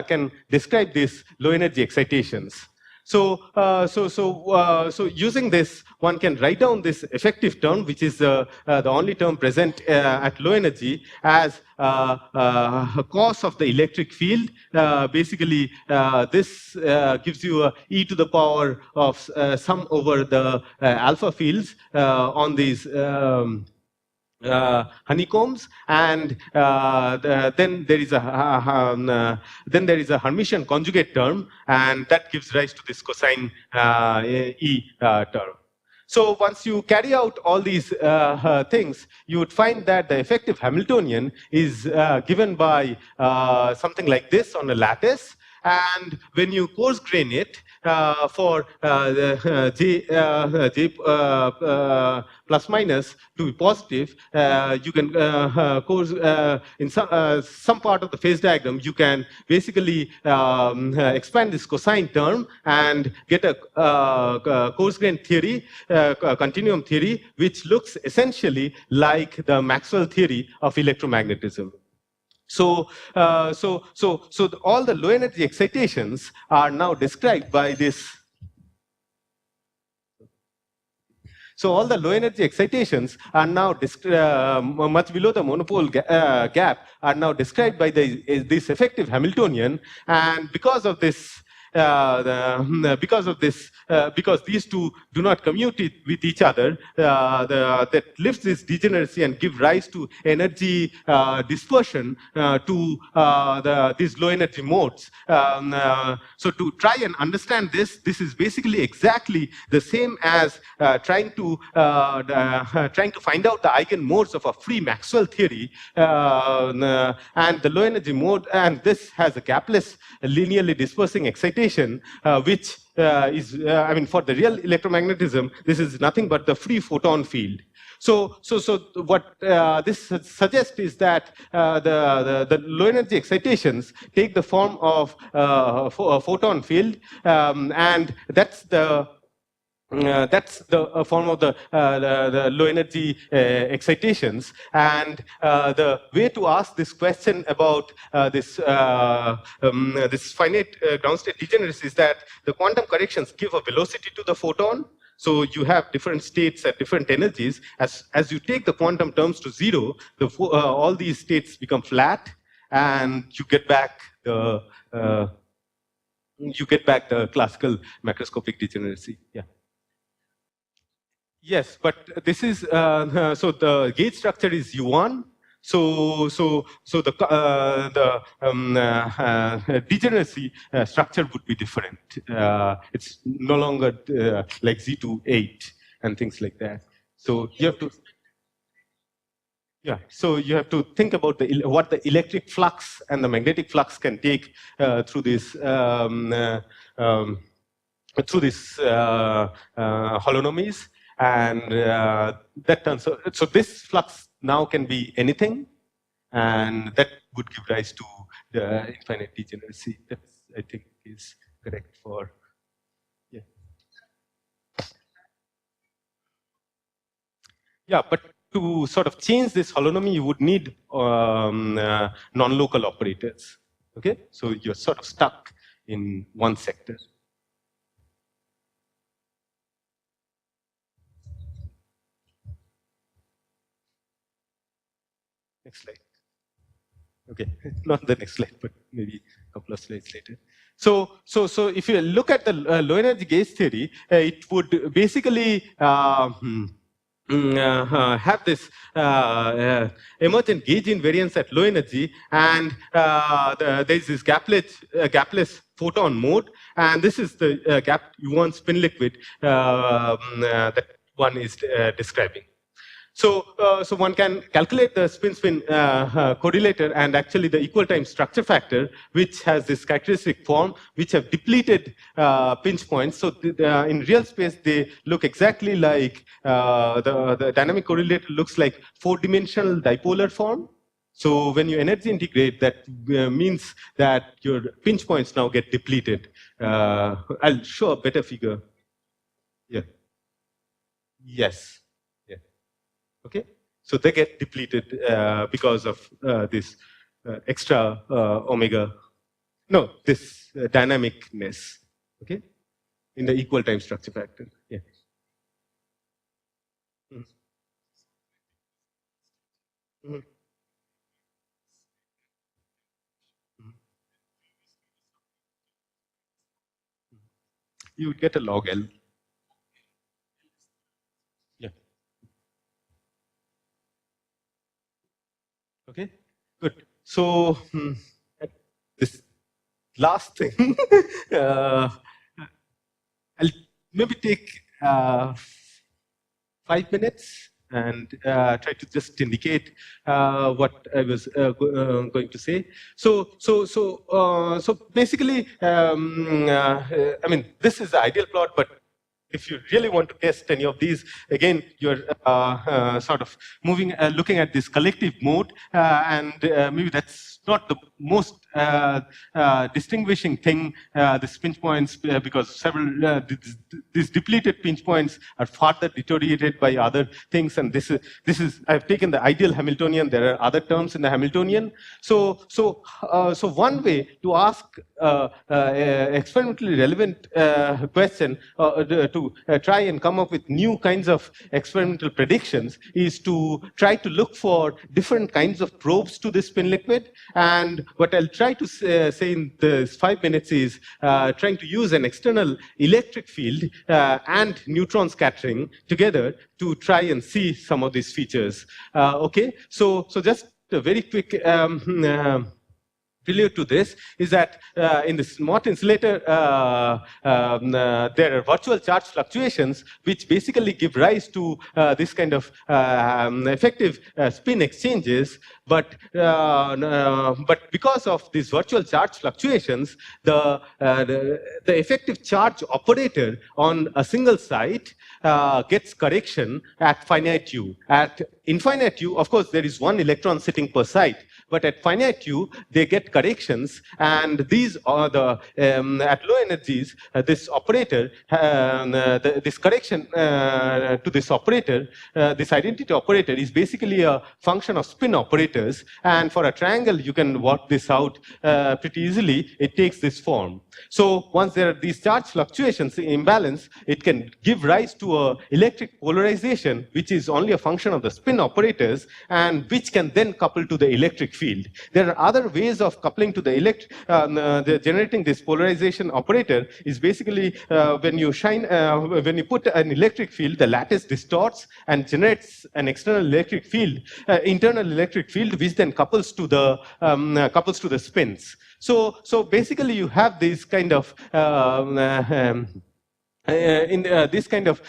can describe these low energy excitations. So, so using this, one can write down this effective term, which is the only term present at low energy, as a cos of the electric field. Basically, this gives you a e to the power of sum over the alpha fields on these honeycombs, and then there is a Hermitian conjugate term, and that gives rise to this cosine E term. So once you carry out all these things, you would find that the effective Hamiltonian is given by something like this on a lattice. And when you coarse grain it for J plus minus to be positive, you can coarse in some part of the phase diagram, you can basically expand this cosine term and get a coarse grain theory, continuum theory, which looks essentially like the Maxwell theory of electromagnetism. So, all the low energy excitations are now described by this. So all the low energy excitations are now much below the monopole gap are now described by this effective Hamiltonian, and because of this. Because these two do not commute with each other, that lifts this degeneracy and give rise to energy dispersion to these low energy modes. So to try and understand this is basically exactly the same as trying to find out the eigenmodes of a free Maxwell theory, and the low energy mode, and this has a gapless linearly dispersing excitation, which is, I mean, for the real electromagnetism, this is nothing but the free photon field. So what this suggests is that the low energy excitations take the form of a photon field, and that's the form of the low energy excitations. And the way to ask this question about this finite ground state degeneracy is that the quantum corrections give a velocity to the photon. So you have different states at different energies. As you take the quantum terms to zero, all these states become flat, and you get back the classical macroscopic degeneracy. Yeah. Yes, but this is so the gauge structure is U1. So the degeneracy structure would be different. It's no longer like Z28 and things like that. So you have to. Yeah, so you have to think about what the electric flux and the magnetic flux can take through this holonomies. And that turns so this flux now can be anything, and that would give rise to the infinite degeneracy. That I think is correct for yeah. But to sort of change this holonomy, you would need non-local operators. Okay, so you're sort of stuck in one sector. Next slide. Okay, not the next slide, but maybe a couple of slides later. So if you look at the low energy gauge theory, it would basically have this emergent gauge invariance at low energy, and there's this gapless photon mode, and this is the gap U1 spin liquid that one is describing. So one can calculate the spin-spin correlator and actually the equal time structure factor, which has this characteristic form, which have depleted pinch points. So in real space, they look exactly like the dynamic correlator looks like four-dimensional dipolar form. So when you energy integrate, that means that your pinch points now get depleted. I'll show a better figure. Yeah. Yes. Yeah. Okay. So they get depleted because of this extra omega. No, this dynamicness. Okay. In the equal time structure factor. Yeah. Mm-hmm. You would get a log L. Yeah. Okay, good. So this last thing, I'll maybe take 5 minutes and try to just indicate what I was going to say. So basically, I mean, this is the ideal plot, but if you really want to test any of these, again, you're sort of moving, looking at this collective mode, and maybe that's not the most distinguishing thing, the pinch points, because several these depleted pinch points are further deteriorated by other things, and this is I've taken the ideal Hamiltonian. There are other terms in the Hamiltonian. So one way to ask experimentally relevant question to try and come up with new kinds of experimental predictions is to try to look for different kinds of probes to this spin liquid. And what I'll try to say in this 5 minutes is trying to use an external electric field and neutron scattering together to try and see some of these features. Okay, so just a very quick prelude to this is that in the Mott insulator, there are virtual charge fluctuations which basically give rise to this kind of effective spin exchanges. But because of these virtual charge fluctuations, the effective charge operator on a single site gets correction at finite u. At infinite u, of course, there is one electron sitting per site. But at finite u, they get corrections, and these are the at low energies. This operator, this correction to this operator, this identity operator is basically a function of spin operators. And for a triangle, you can work this out pretty easily. It takes this form. So once there are these charge fluctuations imbalance, it can give rise to a electric polarization, which is only a function of the spin operators, and which can then couple to the electric field. There are other ways of coupling to the generating this polarization operator is basically when you when you put an electric field, the lattice distorts and generates an external electric field, internal electric field, which then couples to the spins. So basically, you have these kind of this kind of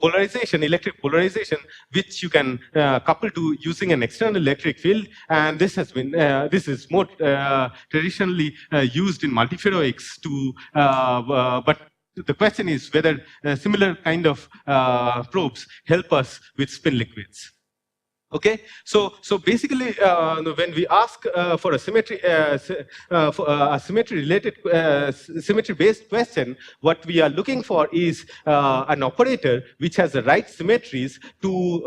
polarization, electric polarization, which you can couple to using an external electric field, and this has been this is more traditionally used in multiferroics to, but the question is whether similar kind of probes help us with spin liquids. Okay, so basically, when we ask for a symmetry-related, symmetry-based question, what we are looking for is an operator which has the right symmetries to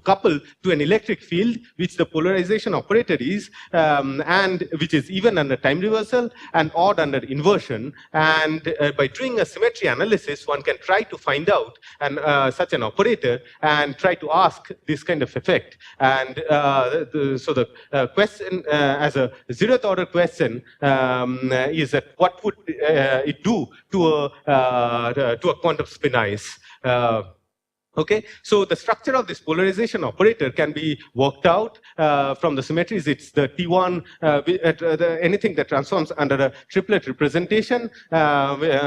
couple to an electric field, which the polarization operator is, and which is even under time reversal and odd under inversion. And by doing a symmetry analysis, one can try to find out such an operator and try to ask this kind of effect. And so the question as a zeroth order question is that what would it do to a quantum spin ice? Okay, so the structure of this polarization operator can be worked out from the symmetries. It's the T1, anything that transforms under a triplet representation,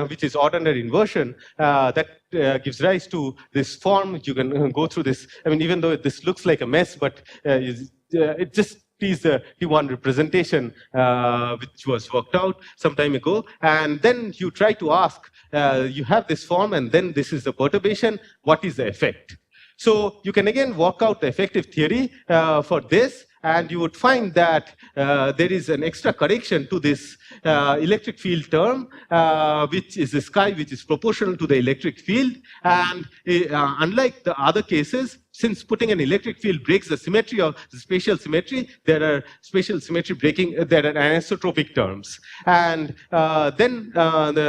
which is odd under inversion, that gives rise to this form. You can go through this. I mean, even though this looks like a mess, but it just is the T1 representation which was worked out some time ago. And then you try to ask, you have this form, and then this is the perturbation. What is the effect? So you can again work out the effective theory for this, and you would find that there is an extra correction to this electric field term, which is this chi, which is proportional to the electric field. And unlike the other cases, since putting an electric field breaks the symmetry of the spatial symmetry, there are spatial symmetry breaking, there are anisotropic terms. And then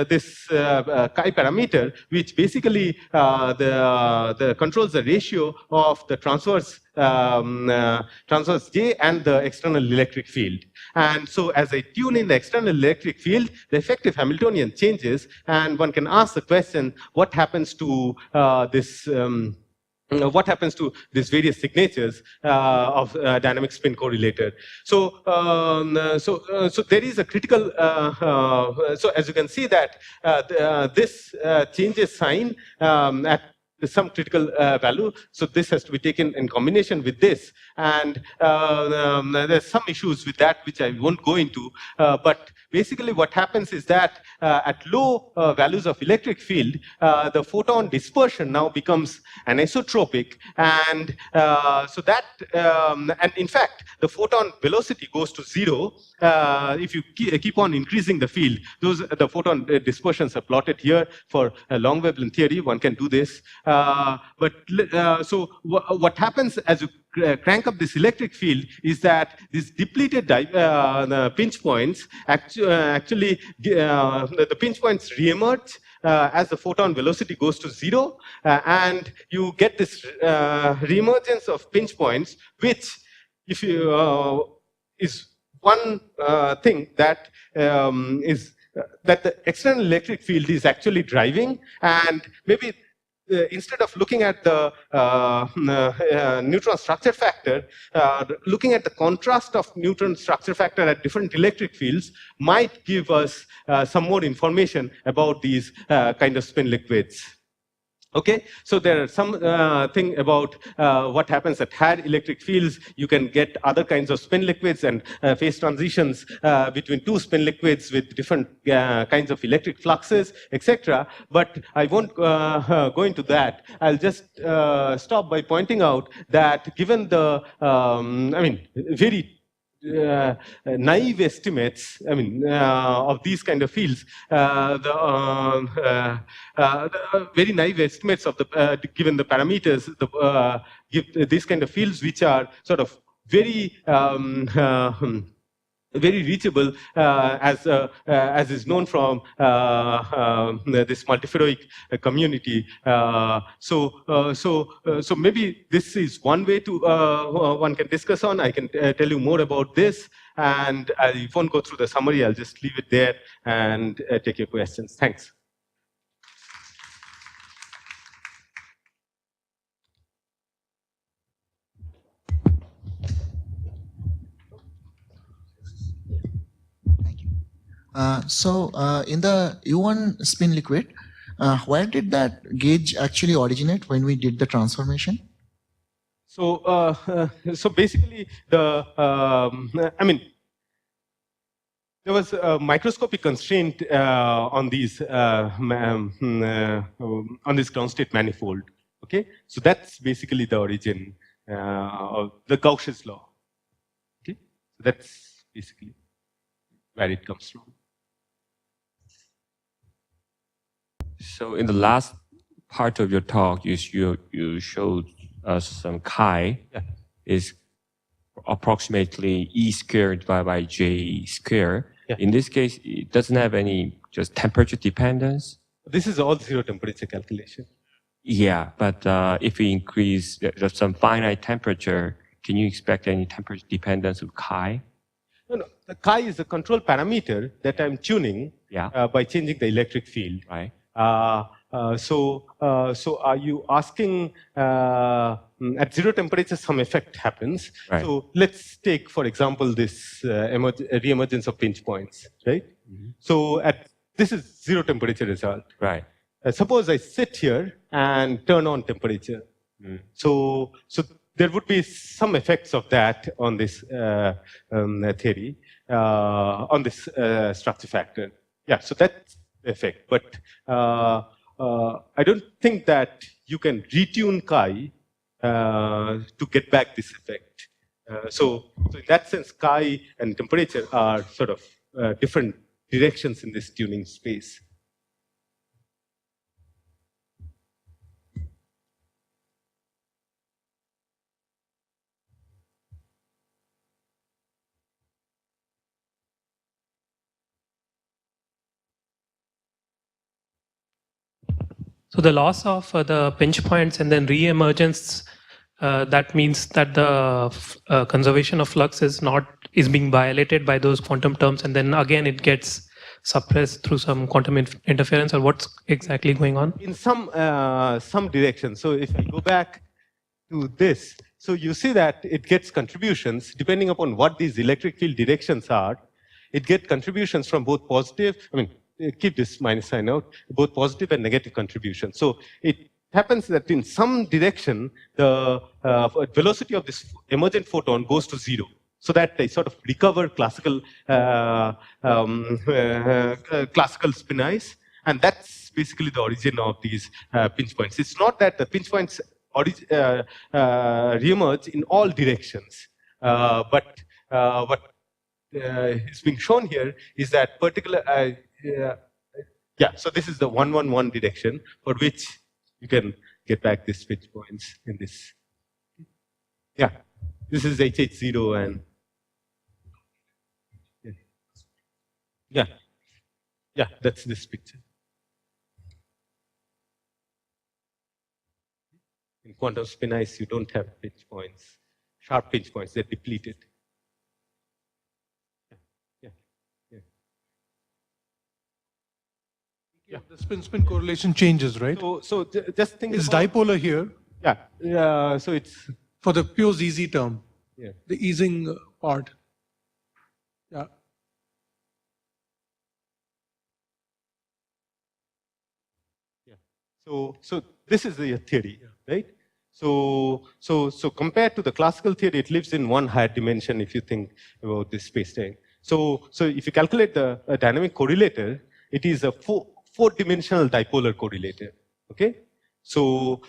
this chi parameter, which basically controls the ratio of the transverse J and the external electric field. And so as I tune in the external electric field, the effective Hamiltonian changes, and one can ask the question, what happens to what happens to these various signatures of dynamic spin correlator? So, so there is a critical. So as you can see that this changes sign at some critical value. So this has to be taken in combination with this, and there's some issues with that which I won't go into. But basically, what happens is that at low values of electric field, the photon dispersion now becomes anisotropic, and so that, and in fact, the photon velocity goes to 0 if you keep on increasing the field. The photon dispersions are plotted here for a long wavelength theory. One can do this. So what happens as you crank up this electric field is that these depleted pinch points actually the pinch points reemerge as the photon velocity goes to 0, and you get this reemergence of pinch points, which if you is one thing that is that the external electric field is actually driving, and maybe instead of looking at the neutron structure factor, looking at the contrast of neutron structure factor at different electric fields might give us some more information about these kind of spin liquids. Okay, so there are some thing about what happens at higher electric fields. You can get other kinds of spin liquids and phase transitions between two spin liquids with different kinds of electric fluxes, etc. But I won't go into that. I'll just stop by pointing out that given the, I mean, very naive estimates, I mean, of these kind of fields, the very naive estimates of the given the parameters, give these kind of fields which are sort of very very reachable, as is known from this multiferroic community. So maybe this is one way to one can discuss on. I can tell you more about this, and I won't go through the summary. I'll just leave it there and take your questions. Thanks.
In the U1 spin liquid, where did that gauge actually originate when we did the transformation?
So, so basically, I mean, there was a microscopic constraint on these on this ground state manifold. Okay, so that's basically the origin of the Gauss's law. Okay, so that's basically where it comes from.
So in the last part of your talk, you showed us some chi is approximately E squared divided by J squared.
Yeah.
In this case, it doesn't have any just temperature dependence.
This is all zero temperature calculation.
Yeah, but if we increase some finite temperature, can you expect any temperature dependence of chi?
No. The chi is a control parameter that I'm tuning by changing the electric field.
Right.
So are you asking at zero temperature some effect happens?
Right.
So let's take, for example, this re-emergence of pinch points, right? Mm-hmm. So this is zero temperature result.
Right.
suppose I sit here and turn on temperature. So there would be some effects of that on this theory, on this structure factor. Yeah, so that's the effect. But I don't think that you can retune chi to get back this effect. So in that sense, chi and temperature are sort of different directions in this tuning space.
So the loss of the pinch points and then re-emergence, that means that the conservation of flux is being violated by those quantum terms, and then again it gets suppressed through some quantum interference, or what's exactly going on?
In some direction. So if I go back to this, so you see that it gets contributions depending upon what these electric field directions are. It gets contributions from both positive, keep this minus sign out, both positive and negative contributions. So it happens that in some direction, the velocity of this emergent photon goes to 0, so that they sort of recover classical classical spin-ice, and that's basically the origin of these pinch points. It's not that the pinch points re-emerge in all directions, but what is being shown here is that particular so this is the 111 direction for which you can get back these pinch points in this. Yeah, this is HH0 and yeah, that's this picture. In quantum spin-ice, you don't have pinch points, sharp pinch points, they're depleted.
Yeah, the spin-spin correlation changes, right?
So just think
it's
about,
dipolar here.
Yeah, so it's
for the pure ZZ term.
Yeah.
The easing part. Yeah.
Yeah. So this is the theory, right? So compared to the classical theory, it lives in one higher dimension if you think about this space-time. So if you calculate the dynamic correlator, it is a four-dimensional dipolar correlator. Okay. So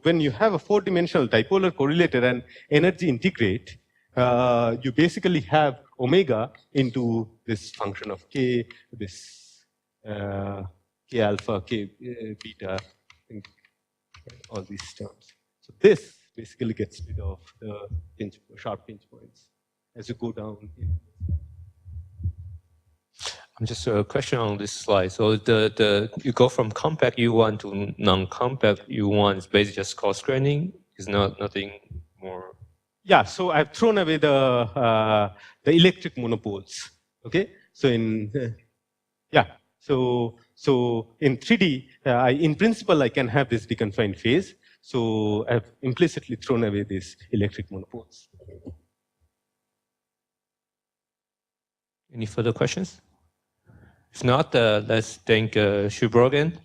when you have a four-dimensional dipolar correlator and energy integrate, you basically have omega into this function of k, this k alpha, k beta, all these terms. So this basically gets rid of the sharp pinch points as you go down.
Just a question on this slide. So you go from compact U1 to non-compact U1 is basically just coarse graining. It's nothing more.
Yeah. So I've thrown away the electric monopoles. Okay. So in So in 3D, in principle, I can have this deconfined phase. So I've implicitly thrown away these electric monopoles.
Any further questions? If not, let's thank Subhro again.